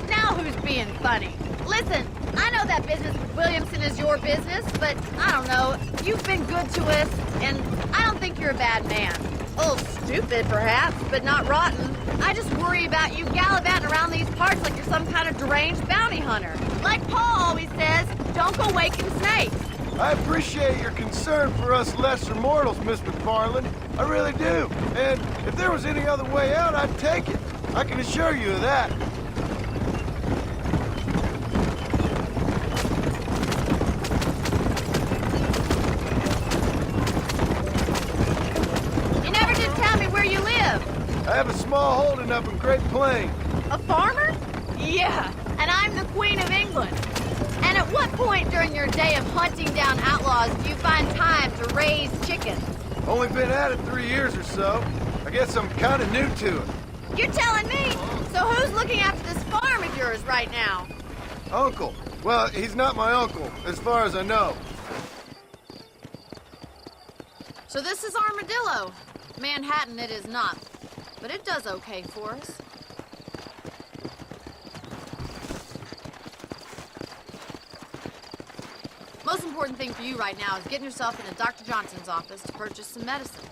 Now who's being funny? Listen, I know that business with Williamson is your business, but I don't know. You've been good to us, and I don't think you're a bad man. A little stupid, perhaps, but not rotten. I just worry about you gallivanting around these parts like you're some kind of deranged bounty hunter. Like Paul always says, don't go waking snakes. I appreciate your concern for us lesser mortals, Miss McFarland. I really do. And if there was any other way out, I'd take it. I can assure you of that. You never did tell me where you live. I have a small holding up in Great Plains. A farmer? Yeah, and I'm the Queen of England. And at what point during your day of hunting down outlaws do you find time to raise chickens? Only been at it 3 years or so. I guess I'm kind of new to it. You're telling me? So who's looking after this farm of yours right now? Uncle. Well, he's not my uncle, as far as I know. So this is Armadillo. Manhattan it is not, but it does okay for us. Most important thing for you right now is getting yourself into Dr. Johnson's office to purchase some medicine.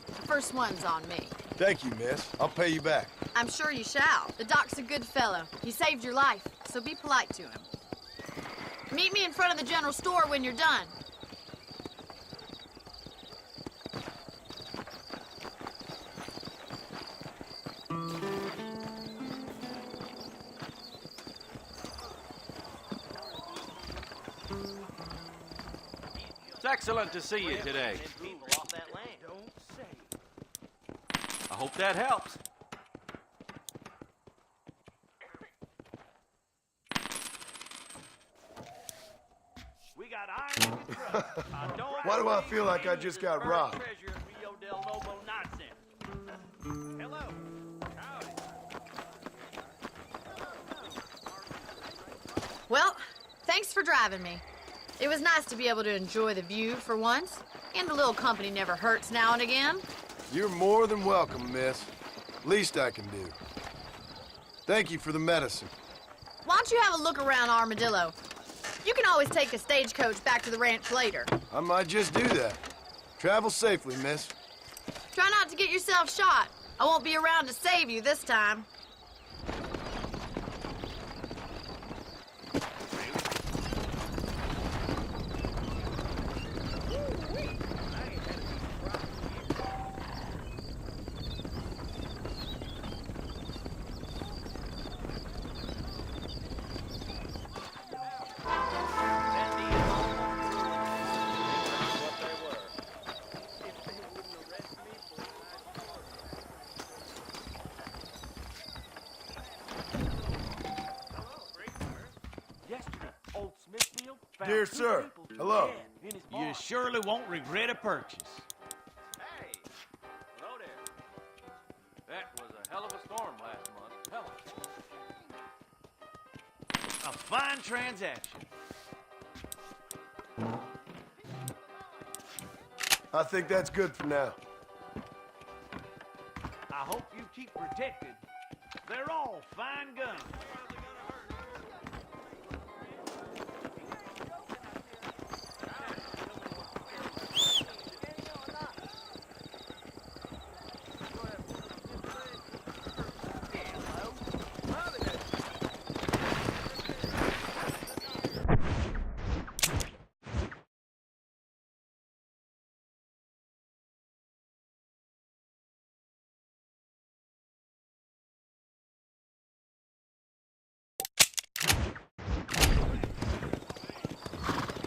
The first one's on me. Thank you, miss. I'll pay you back. I'm sure you shall. The doc's a good fellow. He saved your life, so be polite to him. Meet me in front of the general store when you're done. It's excellent to see you today. I hope that helps. Why do I feel like I just got robbed? Well, thanks for driving me. It was nice to be able to enjoy the view for once, and a little company never hurts now and again. You're more than welcome, miss. Least I can do. Thank you for the medicine. Why don't you have a look around Armadillo? You can always take a stagecoach back to the ranch later. I might just do that. Travel safely, miss. Try not to get yourself shot. I won't be around to save you this time. Dear sir, hello. You surely won't regret a purchase. Hey, hello there. That was a hell of a storm last month. Hell of A fine transaction. I think that's good for now. I hope you keep protected. They're all fine guns.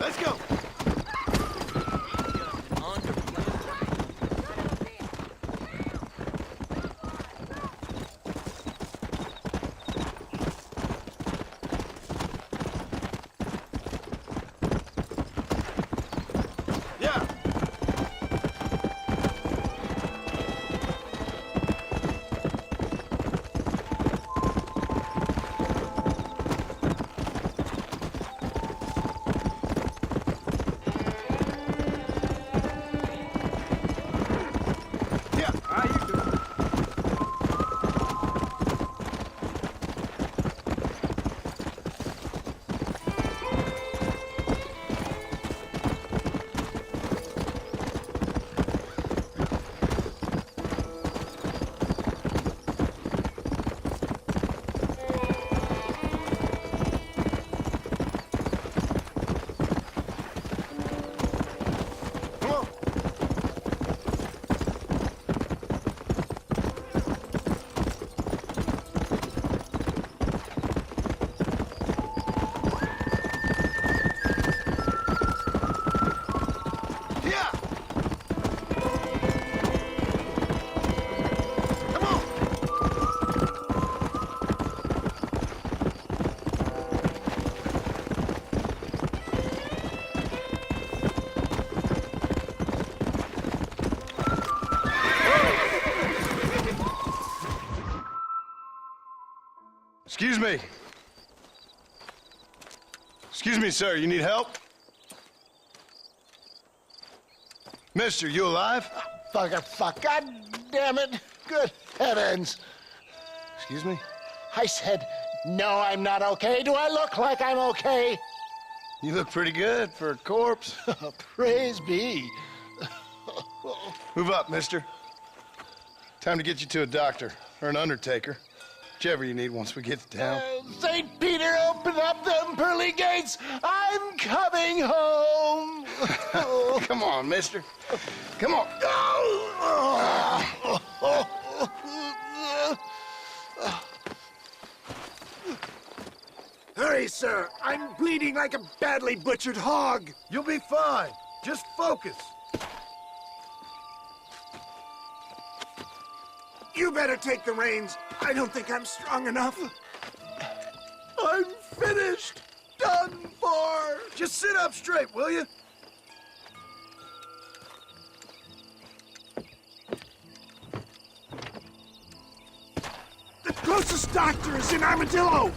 Let's go. Yeah. Excuse me. Excuse me, sir. You need help? Mister, you alive? Fuck. God damn it. Good heavens. Excuse me? I said, no, I'm not okay. Do I look like I'm okay? You look pretty good for a corpse. Praise be. Move up, mister. Time to get you to a doctor or an undertaker. Whichever you need once we get to town. St. Peter, open up them pearly gates. I'm coming home. Come on, mister. Come on. Hurry, sir. I'm bleeding like a badly butchered hog. You'll be fine. Just focus. You better take the reins. I don't think I'm strong enough. I'm finished. Done for. Just sit up straight, will you? The closest doctor is in Armadillo.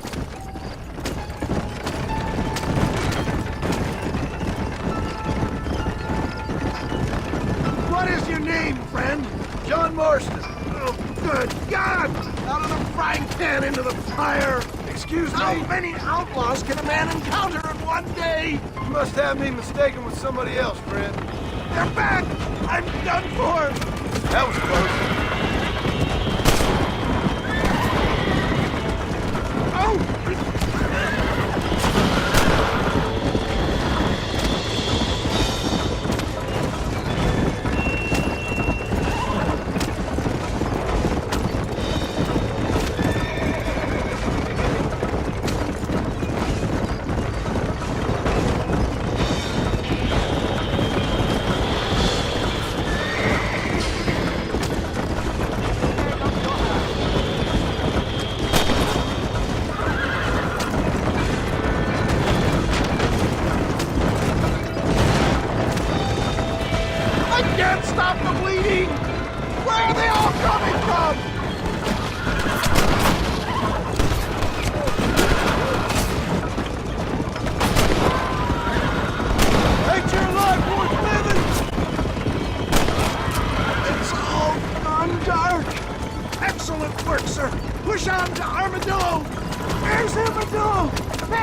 What is your name, friend? John Marston. Oh, good God! Out of the frying pan into the fire! Excuse me? How many outlaws can a man encounter in one day? You must have me mistaken with somebody else, friend. They're back! I'm done for! That was close.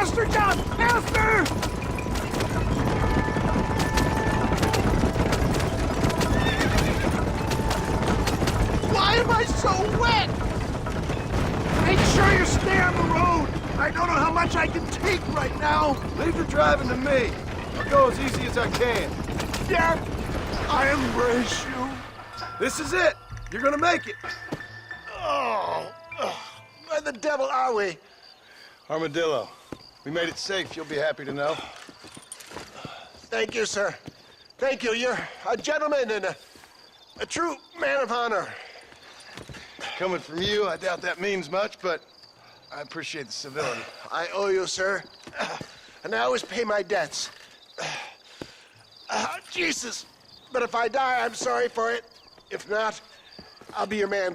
faster, John! Faster! Why am I so wet? Make sure you stay on the road. I don't know how much I can take right now. Leave the driving to me. I'll go as easy as I can. Dad, I embrace you. This is it. You're gonna make it. Oh, where the devil are we? Armadillo. We made it safe, you'll be happy to know. Thank you, sir. Thank you. You're a gentleman and a true man of honor. Coming from you, I doubt that means much, but I appreciate the civility. I owe you, sir. And I always pay my debts. Jesus. But if I die, I'm sorry for it. If not, I'll be your man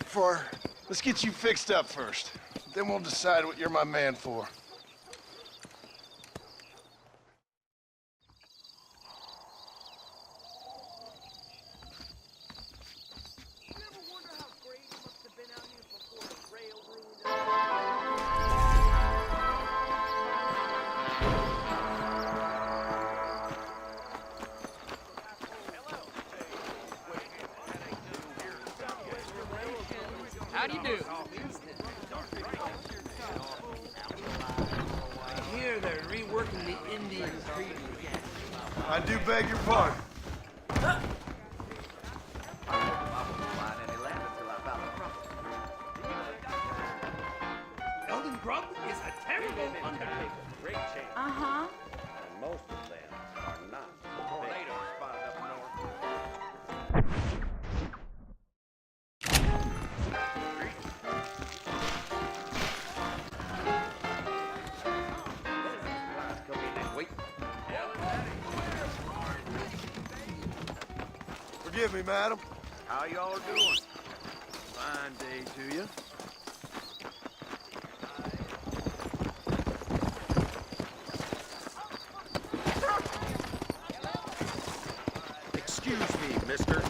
for... Let's get you fixed up first. Then we'll decide what you're my man for. How do you do? I hear they're reworking the Indian Creed again. I do beg your pardon. Eldon Grub is a terrible undertaker. Great change. Uh-huh. And most of them are not. Tornado spotted up north. Forgive me, madam. How y'all doing? Fine day to you. Excuse me, mister.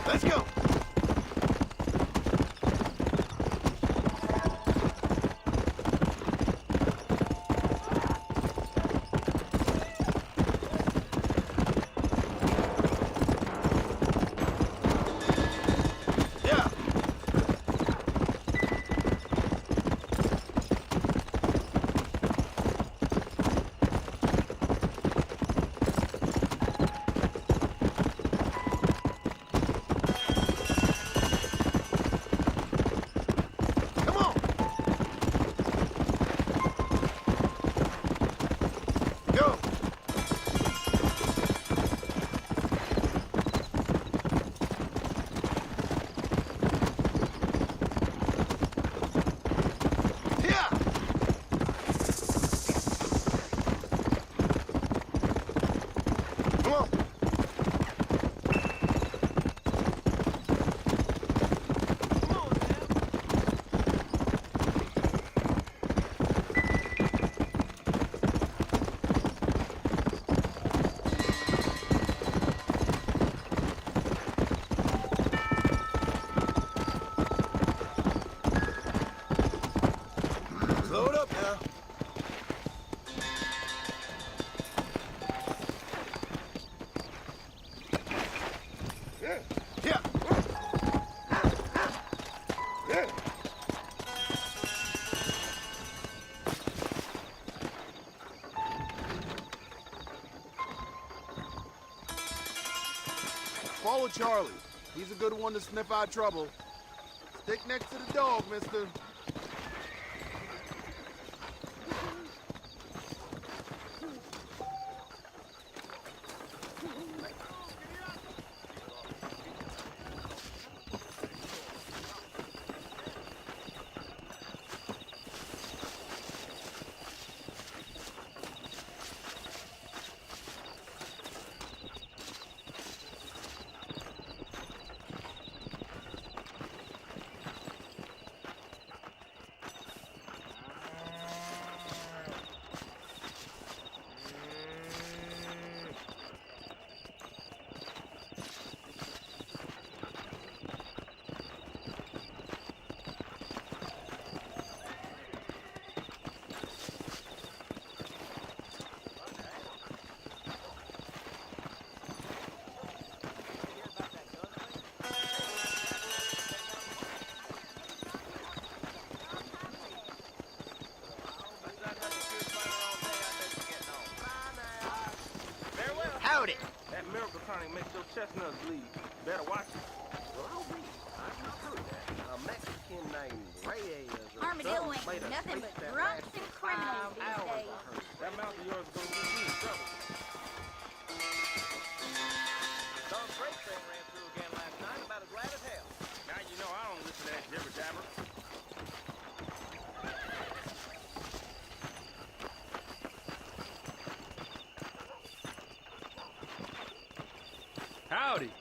Let's go. Yeah. Go. Yeah. Come on. Slow it up now. Yeah. Yeah. Yeah. Follow Charlie. He's a good one to sniff out trouble. Stick next to the dog, mister. Howdy. That miracle tonic makes your chestnuts bleed. Better watch it. Well, I'll be. I just heard that. A Mexican named Reyes or Armadillo something ain't made a nothing speech but that drunks lasted and criminals 5 these hours, days. I heard. That mouth of yours is gonna get you in trouble. Don Freight train ran through again last night, about as glad as hell. Now you know I don't listen to that jibber jabber. Howdy.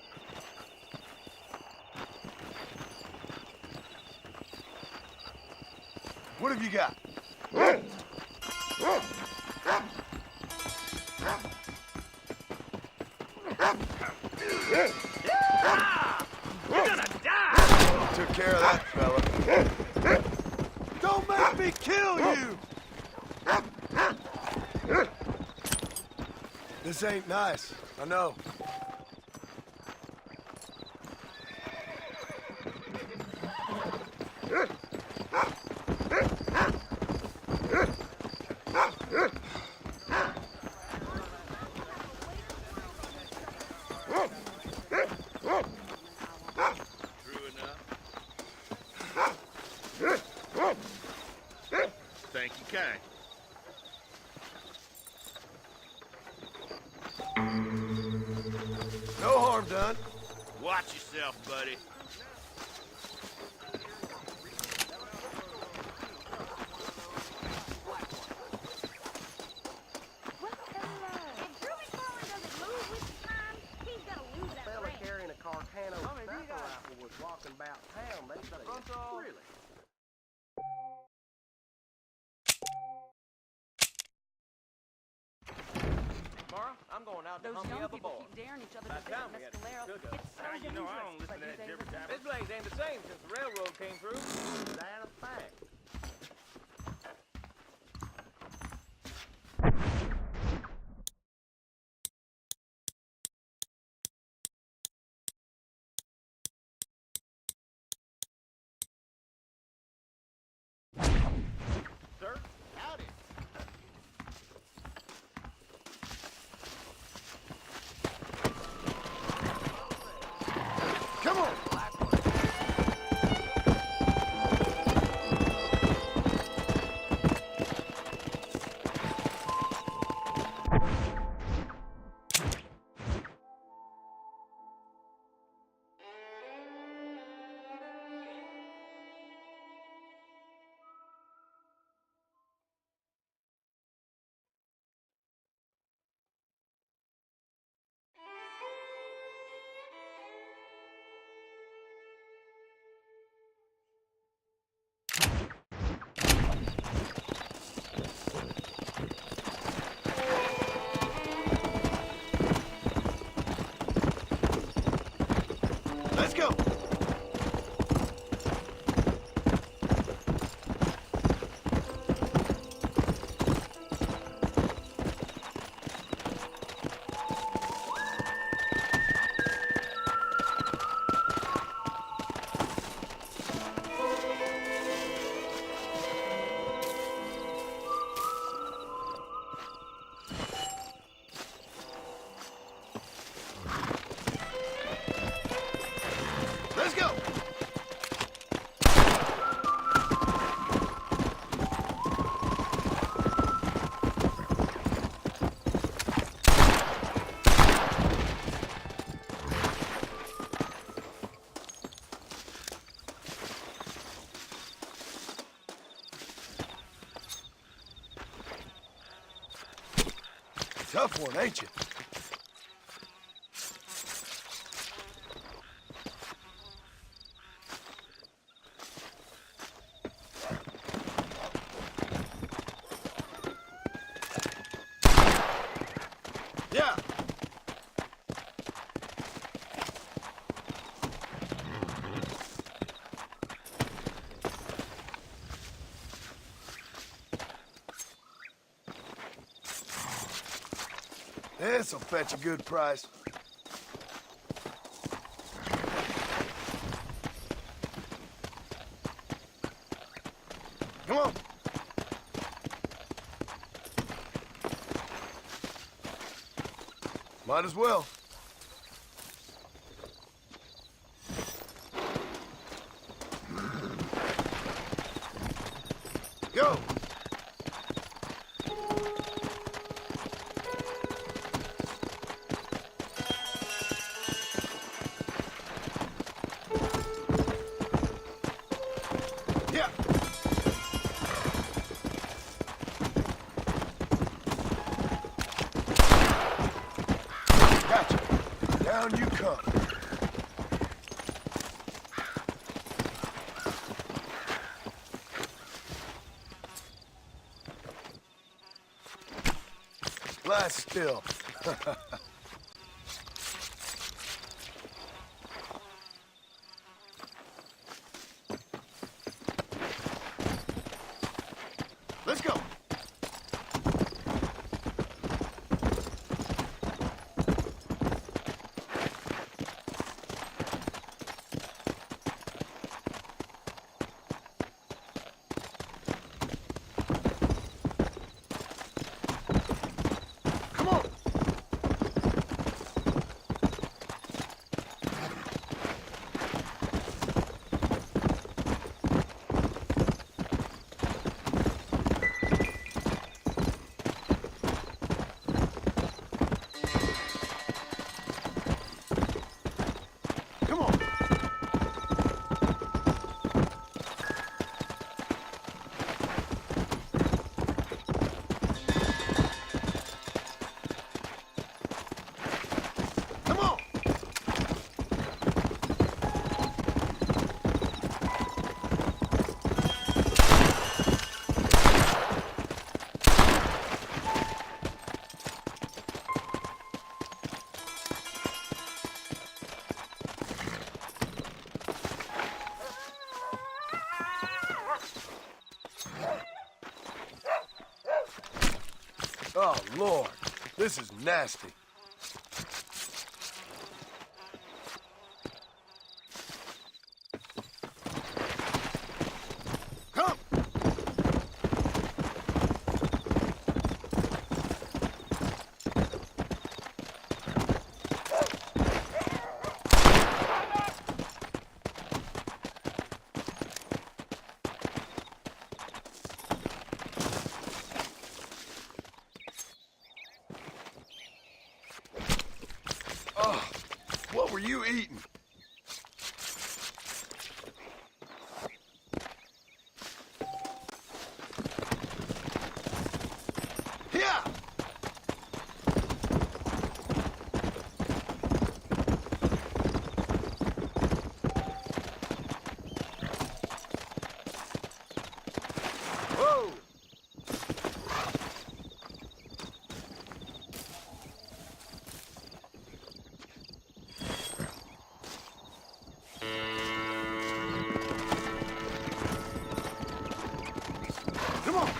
What have you got? You're gonna die! Took care of that, fella. Don't make me kill you! This ain't nice, I know. Thank you, kind. No harm done. Watch yourself, buddy. Fella carrying a Carcano sniper rifle was walking about town. They said, really? Mara, I'm going out to Those hump the young other people boy. keep daring each other By to the visit time we had Mescalero. to cook up. It's so Now you know I dangerous, don't listen but to that these jibber days jabber. This place ain't the same since the railroad came through. That a fact. Sir? Howdy. Come on! Let's go! Let's go! Tough one, ain't you? Yeah. This'll fetch a good price. Come on. Might as well. Go! Yeah! Gotcha. Down you come. Lie still. Let's go. Come on. Come on. Come on. Oh, Lord. This is nasty. Come! Oh, what were you eating? Yeah! Whoa! Come on!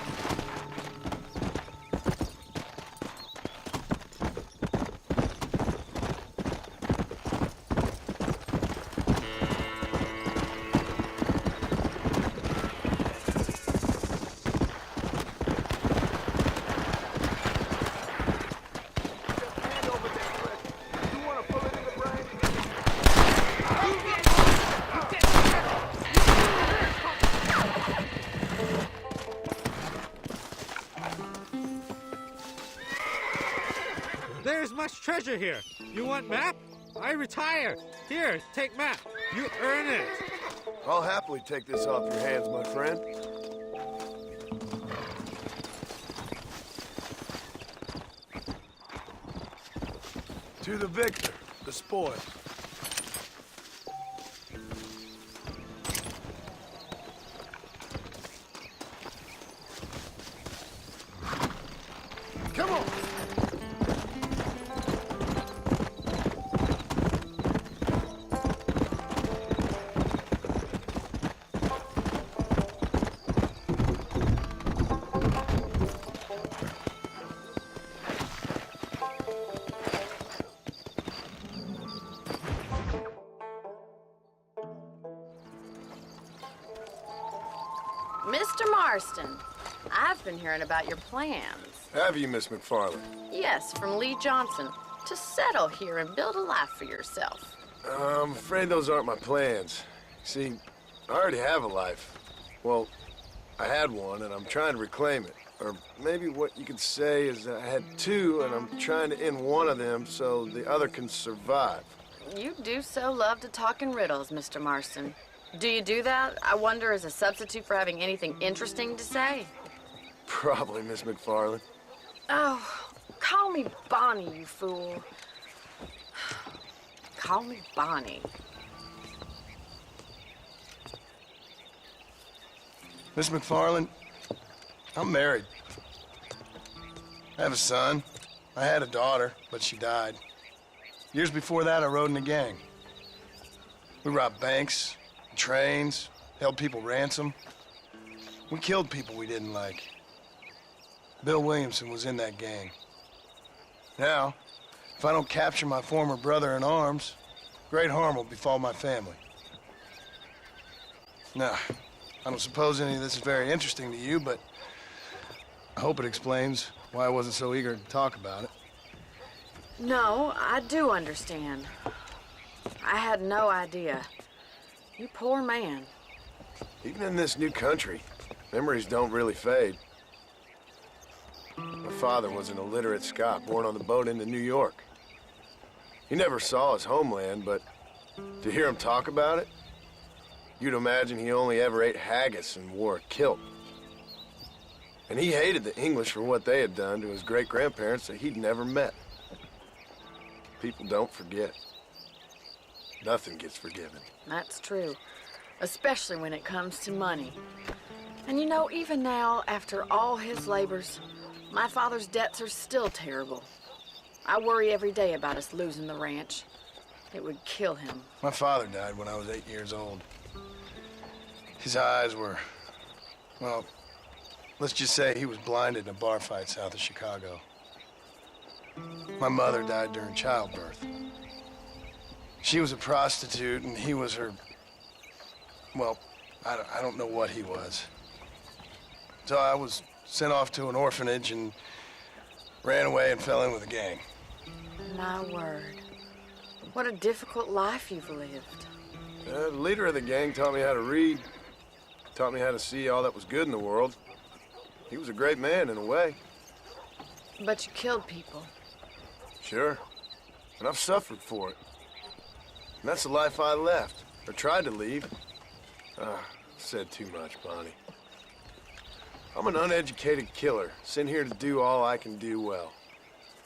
There's much treasure here. You want map? I retire. Here, take map. You earn it. I'll happily take this off your hands, my friend. To the victor, the spoils. Come on! Mr. Marston, I've been hearing about your plans. Have you, Miss McFarland? Yes, from Lee Johnson. To settle here and build a life for yourself. I'm afraid those aren't my plans. See, I already have a life. Well, I had one, and I'm trying to reclaim it. Or maybe what you could say is that I had two, and I'm trying to end one of them so the other can survive. You do so love to talk in riddles, Mr. Marston. Do you do that, I wonder, as a substitute for having anything interesting to say? Probably, Miss McFarland. Oh, call me Bonnie, you fool. Call me Bonnie. Miss McFarland, I'm married. I have a son. I had a daughter, but she died. Years before that, I rode in a gang. We robbed banks, trains, held people ransom. We killed people we didn't like. Bill Williamson was in that gang. Now, if I don't capture my former brother in arms, great harm will befall my family. Now, I don't suppose any of this is very interesting to you, but I hope it explains why I wasn't so eager to talk about it. No, I do understand. I had no idea. You poor man. Even in this new country, memories don't really fade. My father was an illiterate Scot born on the boat into New York. He never saw his homeland, but to hear him talk about it, you'd imagine he only ever ate haggis and wore a kilt. And he hated the English for what they had done to his great-grandparents that he'd never met. People don't forget. Nothing gets forgiven. That's true, especially when it comes to money. And you know, even now, after all his labors, my father's debts are still terrible. I worry every day about us losing the ranch. It would kill him. My father died when I was 8 years old. His eyes were, well, let's just say he was blinded in a bar fight south of Chicago. My mother died during childbirth. She was a prostitute, and he was her, well, I don't know what he was. So I was sent off to an orphanage and ran away and fell in with a gang. My word. What a difficult life you've lived. The leader of the gang taught me how to read, taught me how to see all that was good in the world. He was a great man in a way. But you killed people. Sure. And I've suffered for it. And that's the life I left, or tried to leave. Said too much, Bonnie. I'm an uneducated killer, sent here to do all I can do well.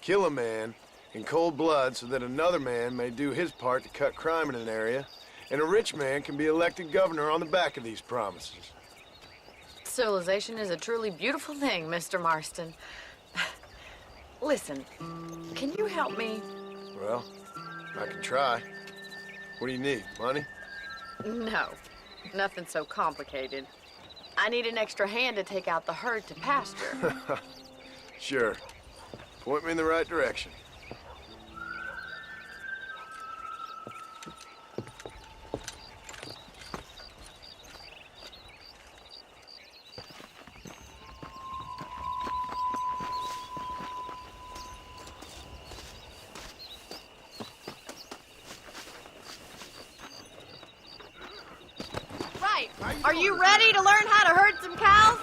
Kill a man in cold blood so that another man may do his part to cut crime in an area, and a rich man can be elected governor on the back of these promises. Civilization is a truly beautiful thing, Mr. Marston. Listen, can you help me? Well, I can try. What do you need, money? No, nothing so complicated. I need an extra hand to take out the herd to pasture. Sure. Point me in the right direction. Right. Are you ready to learn how to herd some cows?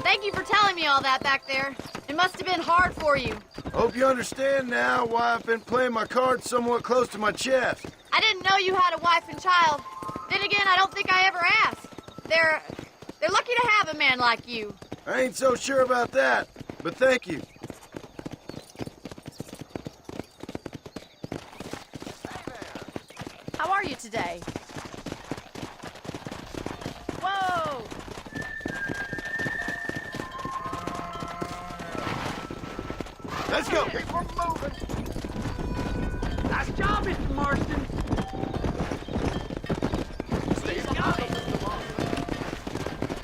Thank you for telling me all that back there. It must have been hard for you. Hope you understand now why I've been playing my cards somewhat close to my chest. I didn't know you had a wife and child. Then again, I don't think I ever asked. They're lucky to have a man like you. I ain't so sure about that, but thank you. How are you today? Whoa! Let's go. Keep on moving. Nice job, Mr. Marston.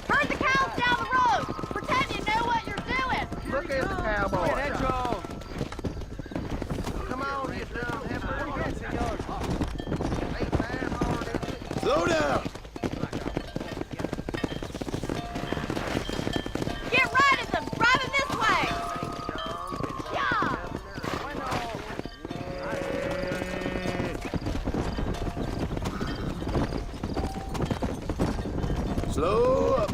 Herd the cows down the road. Pretend you know what you're doing. Look at the cowboy. That's all. Come on, get down. Slow down. Slow up.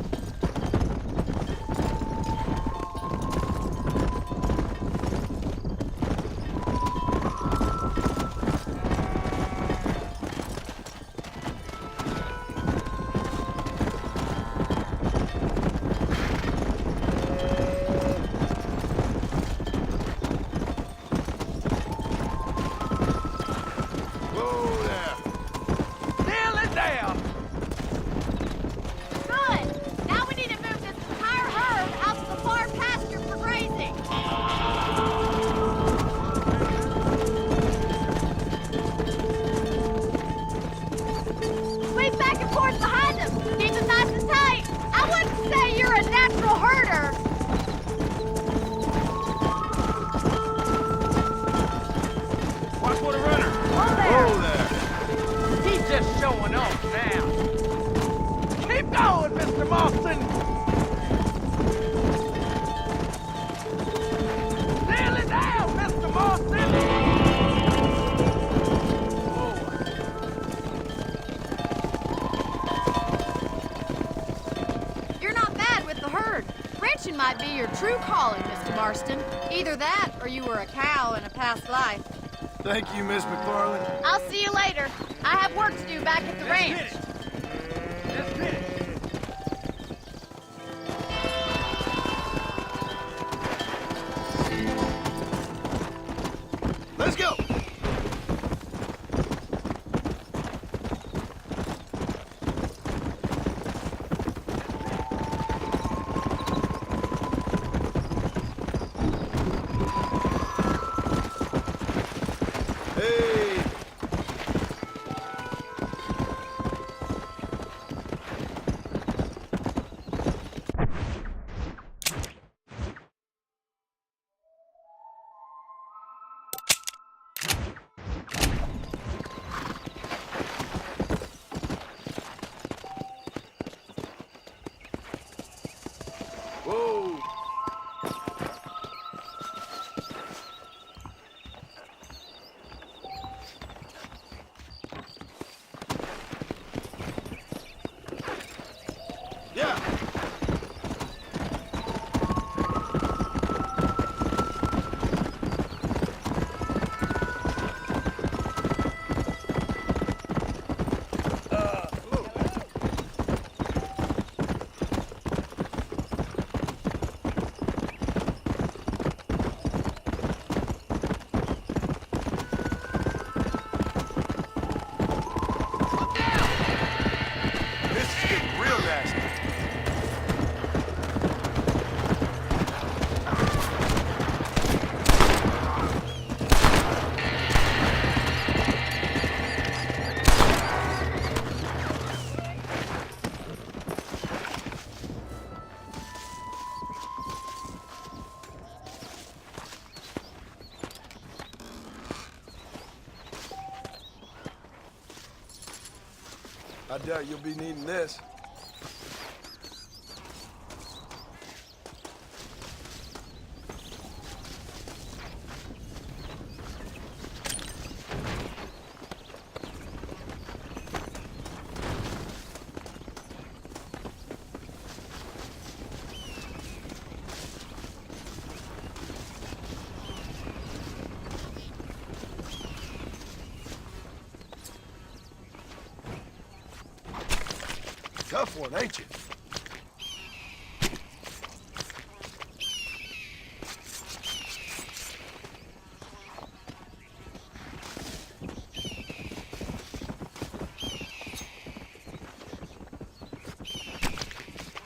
Might be your true calling, Mr. Marston. Either that, or you were a cow in a past life. Thank you, Miss McFarland. I'll see you later. I have work to do back at the ranch. Let's go. Whoa! Yeah! I doubt you'll be needing this. Tough one, ain't you?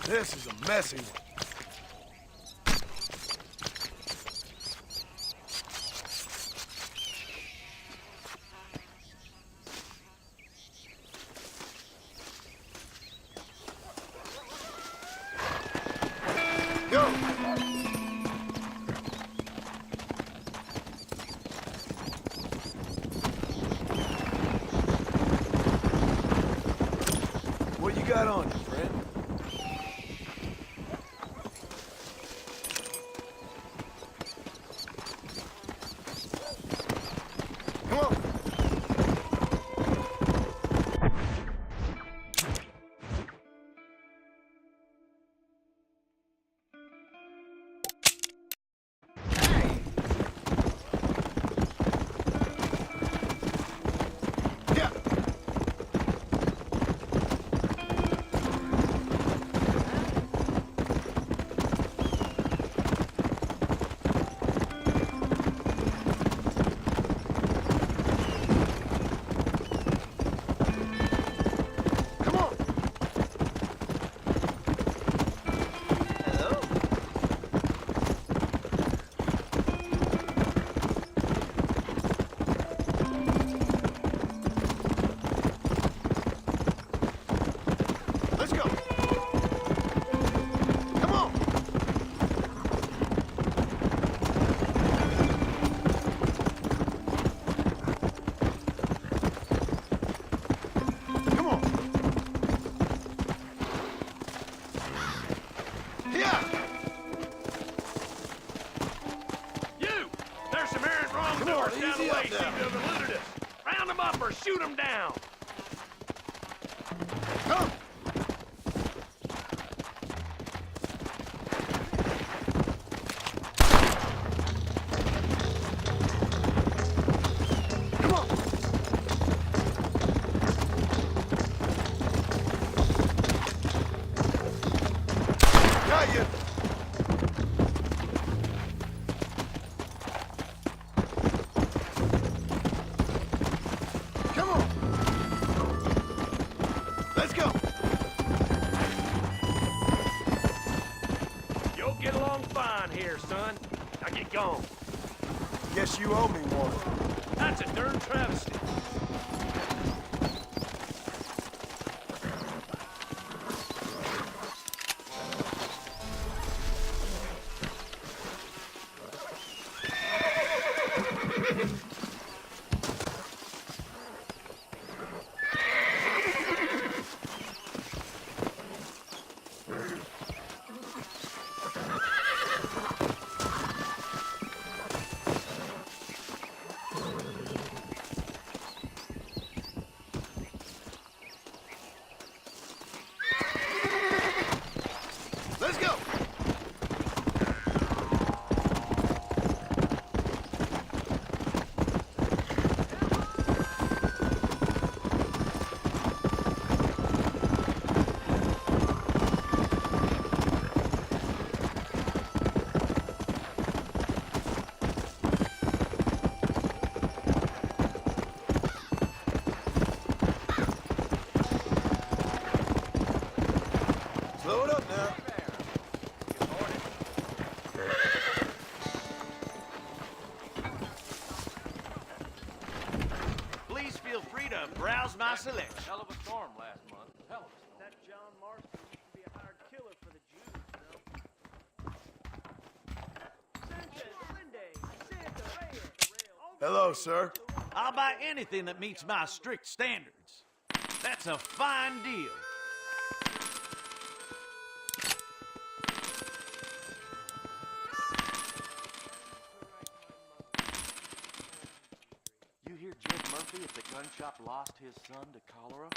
This is a messy one. What you got on you, friend? Come on. Shoot him down! Come! Guess you owe me one. That's a darn travesty. Let's go! Slow it up now. Please feel free to browse my selection. Hell of a storm last month. Hell of a storm. That John Marston used to be a hired killer for the Jews, Sanchez, Linde, Santa, Reyes. Hello, sir. I'll buy anything that meets my strict standards. That's a fine deal. You hear Jed Murphy at the gun shop lost his son to cholera?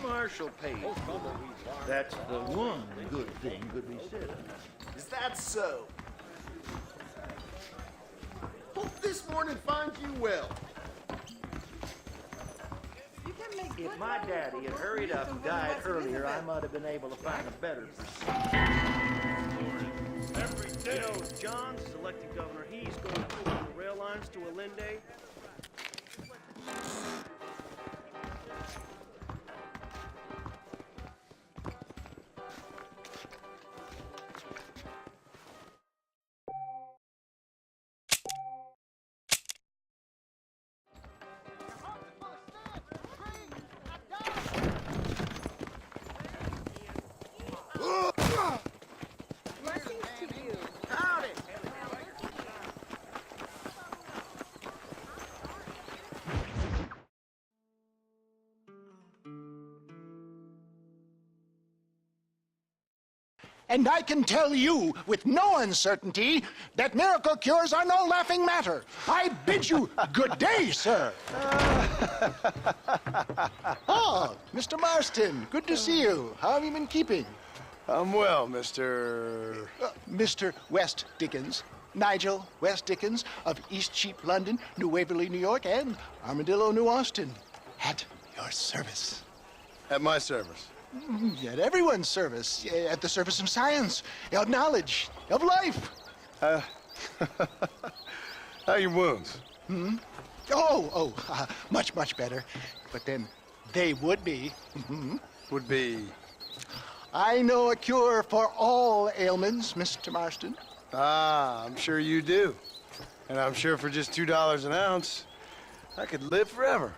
Marshal paid. That's the one good thing could be said of it. Is that so? Hope this morning finds you well. If my daddy had hurried up and died earlier, I might have been able to find a better pursuit. Every day. You know, John's elected governor. He's going to pull the rail lines to Alinde. Blessings to you. Howdy. And I can tell you with no uncertainty that miracle cures are no laughing matter. I bid you good day, sir. Oh, Mr. Marston, good to see you. How have you been keeping? I'm well, Mr. Mr. West Dickens. Nigel West Dickens of East Cheap, London, New Waverly, New York, and Armadillo, New Austin. At your service. At my service. At everyone's service. At the service of science, of knowledge, of life. How are your wounds? Much, much better. But then they would be. Would be? I know a cure for all ailments, Mr. Marston. Ah, I'm sure you do. And I'm sure for just $2 an ounce, I could live forever.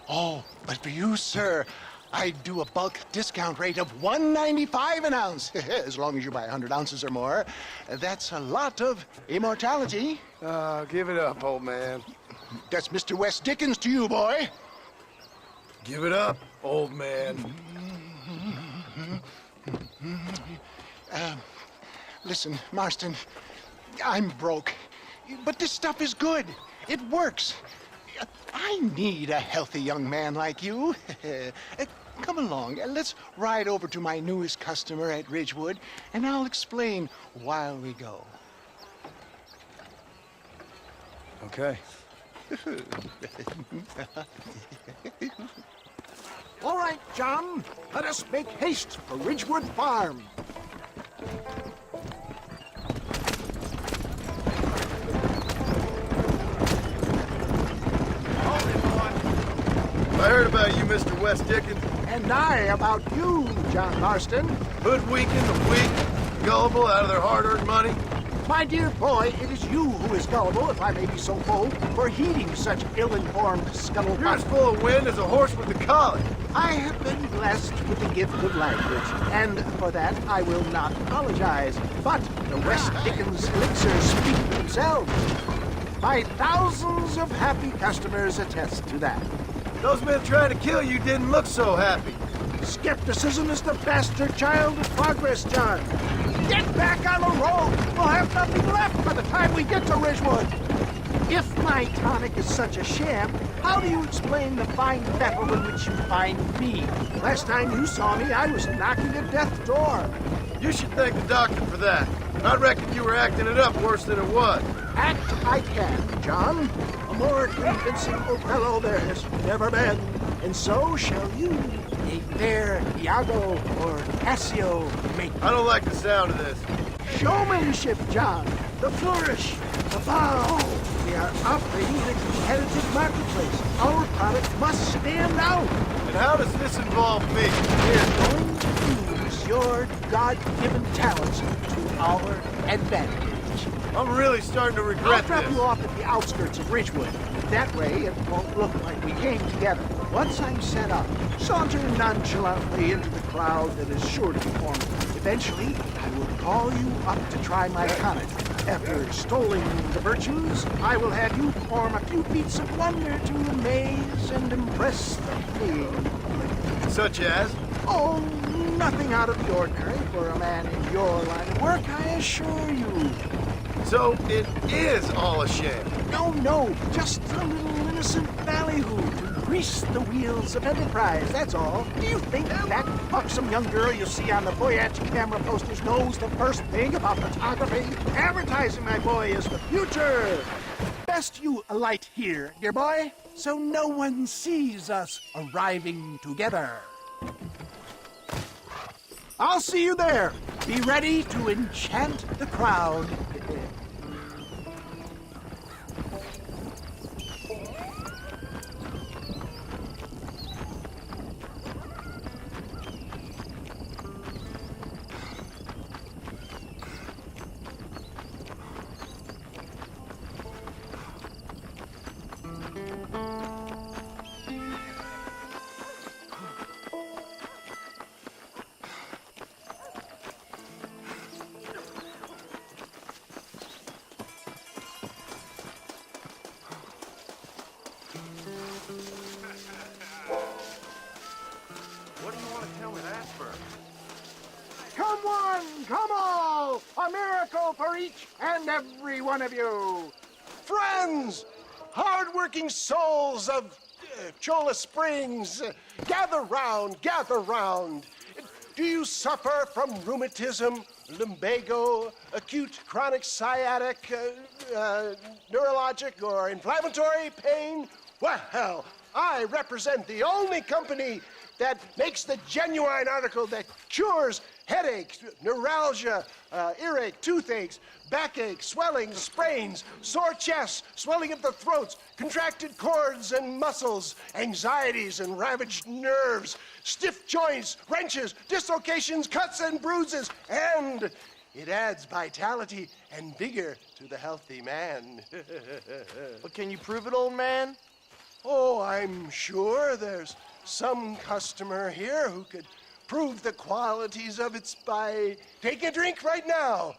Oh, but for you, sir, I'd do a bulk discount rate of $1.95 an ounce, as long as you buy 100 ounces or more. That's a lot of immortality. Give it up, old man. That's Mr. West Dickens to you, boy. Give it up, old man. Listen, Marston, I'm broke, but this stuff is good. It works. I need a healthy young man like you. Come along, let's ride over to my newest customer at Ridgewood, and I'll explain while we go. Okay. All right, John, let us make haste for Ridgewood Farm. I heard about you, Mr. West Dickens. And I about you, John Marston. Hoodwinking the weak, gullible out of their hard-earned money. My dear boy, it is you who is gullible, if I may be so bold, for heeding such ill-informed scuttlebutt. You're as full of wind as a horse with the collar. I have been blessed with the gift of language, and for that I will not apologize. But the West Dickens elixirs speak for themselves. My thousands of happy customers attest to that. Those men trying to kill you didn't look so happy. Skepticism is the bastard child of progress, John. Get back on the road! We'll have nothing left by the time we get to Ridgewood. If my tonic is such a sham, how do you explain the fine mettle in which you find me? Last time you saw me, I was knocking at death's door. You should thank the doctor for that. I reckon you were acting it up worse than it was. Act I can, John. A more convincing Othello there has never been. And so shall you, a fair Iago or Cassio make. I don't like the sound of this. Showmanship, John. The flourish, the bow. We are operating in a competitive marketplace. Our product must stand out. And how does this involve me? We're going to use your God-given talents to our advantage. I'm really starting to regret I'll drop you off at the outskirts of Ridgewood. That way, it won't look like we came together. Once I'm set up, saunter nonchalantly into the crowd that is sure to be forming. Eventually, I will call you up to try my tonic. After extolling the virtues, I will have you perform a few feats of wonder to amaze and impress the paying public. Such as? Oh, nothing out of the ordinary for a man in your line of work, I assure you. So it is all a sham? No, just a little innocent ballyhoo to grease the wheels of enterprise, that's all. Do you think that buxom young girl you see on the Voyage camera posters knows the first thing about photography? Advertising, my boy, is the future. Best you alight here, dear boy, so no one sees us arriving together. I'll see you there. Be ready to enchant the crowd. What do you want to tell me that for? Come one, come all, a miracle for each and every one of you. Friends, hard-working souls of Cholla Springs, gather round, gather round. Do you suffer from rheumatism, lumbago, acute chronic sciatic, neurologic, or inflammatory pain? Well, I represent the only company that makes the genuine article that cures headaches, neuralgia, earache, toothaches, backache, swelling, sprains, sore chests, swelling of the throats, contracted cords and muscles, anxieties and ravaged nerves, stiff joints, wrenches, dislocations, cuts and bruises, and it adds vitality and vigor to the healthy man. But can you prove it, old man? Oh, I'm sure there's some customer here who could prove the qualities of it by taking a drink right now.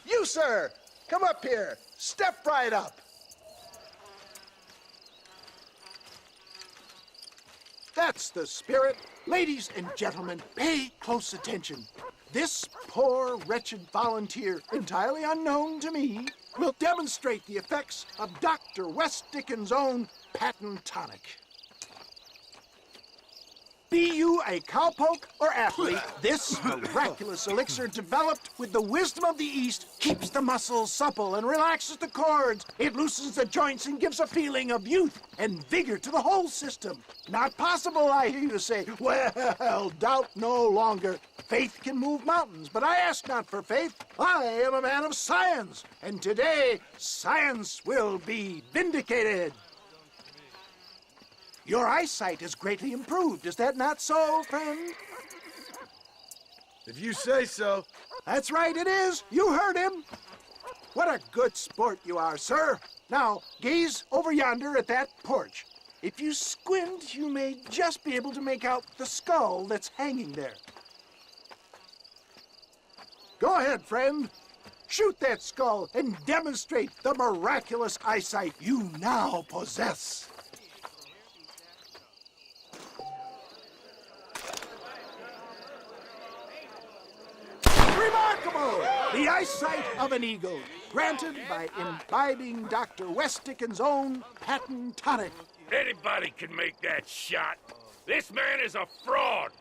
You, sir, come up here. Step right up. That's the spirit. Ladies and gentlemen, pay close attention. This poor, wretched volunteer, entirely unknown to me, will demonstrate the effects of Dr. West Dickens' own patent tonic. Be you a cowpoke or athlete, this miraculous elixir developed with the wisdom of the East keeps the muscles supple and relaxes the cords. It loosens the joints and gives a feeling of youth and vigor to the whole system. Not possible, I hear you say. Well, doubt no longer. Faith can move mountains, but I ask not for faith. I am a man of science, and today science will be vindicated. Your eyesight is greatly improved. Is that not so, friend? If you say so. That's right, it is. You heard him. What a good sport you are, sir. Now, gaze over yonder at that porch. If you squint, you may just be able to make out the skull that's hanging there. Go ahead, friend. Shoot that skull and demonstrate the miraculous eyesight you now possess. Remarkable! The eyesight of an eagle, granted by imbibing Dr. West Dickens' own patent tonic. Anybody can make that shot. This man is a fraud.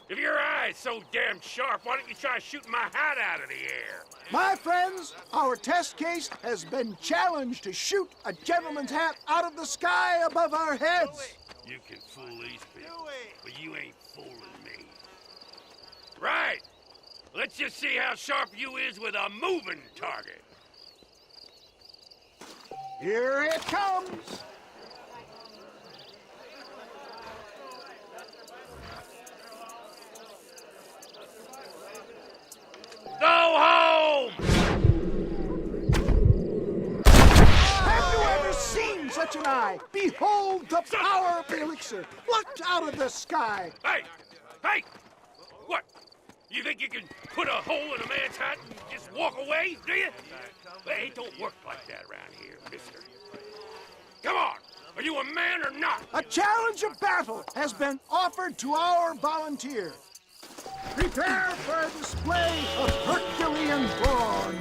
If your eye's so damn sharp, why don't you try shooting my hat out of the air? My friends, our test case has been challenged to shoot a gentleman's hat out of the sky above our heads. You can fool these people, but you ain't fooling me. Right. Let's just see how sharp you is with a moving target. Here it comes. Go home! Have you ever seen such an eye? Behold the power of the elixir, plucked out of the sky. Hey! Hey! What? You think you can put a hole in a man's hat and just walk away, do you? Hey, it don't work like that around here, mister. Come on! Are you a man or not? A challenge of battle has been offered to our volunteer. Prepare for a display of Herculean brawn.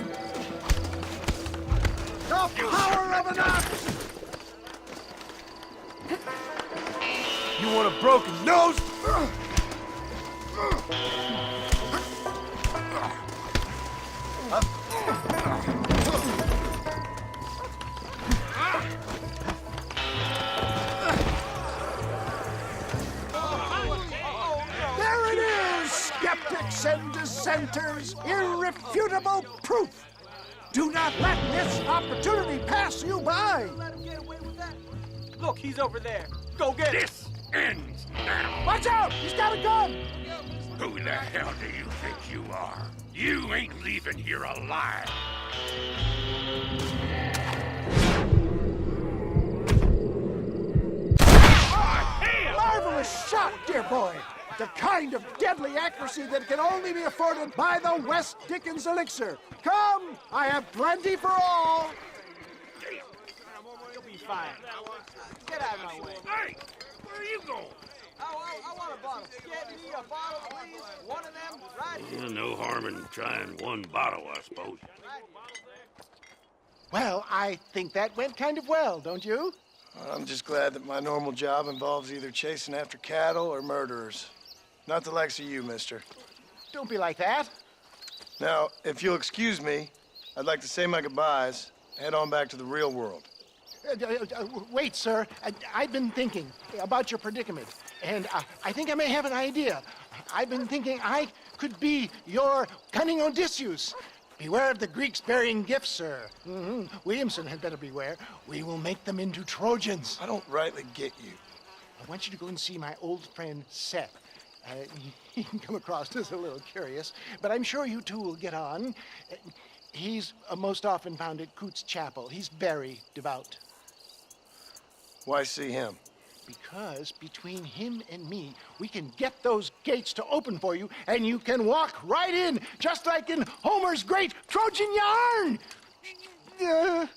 The power of an ox! You want a broken nose? There it is, skeptics and dissenters, irrefutable proof. Do not let this opportunity pass you by. Look, he's over there. Go get him. This ends now. Watch out! He's got a gun! Who the hell do you think you are? You ain't leaving here alive. Marvelous shot, dear boy. The kind of deadly accuracy that can only be afforded by the West Dickens elixir. Come, I have plenty for all. You'll be fine. Get out of my way. Hey, where are you going? I want a bottle. Get me a bottle, please. One of them, right here. No harm in trying one bottle, I suppose. Well, I think that went kind of well, don't you? I'm just glad that my normal job involves either chasing after cattle or murderers. Not the likes of you, mister. Don't be like that. Now, if you'll excuse me, I'd like to say my goodbyes, head on back to the real world. Wait, sir. I've been thinking about your predicament, and I think I may have an idea. I've been thinking I could be your cunning Odysseus. Beware of the Greeks bearing gifts, sir. Williamson had better beware. We will make them into Trojans. I don't rightly get you. I want you to go and see my old friend Seth. He can come across as a little curious, but I'm sure you two will get on. He's most often found at Coots Chapel. He's very devout. Why see him? Because between him and me, we can get those gates to open for you, and you can walk right in, just like in Homer's great Trojan yarn!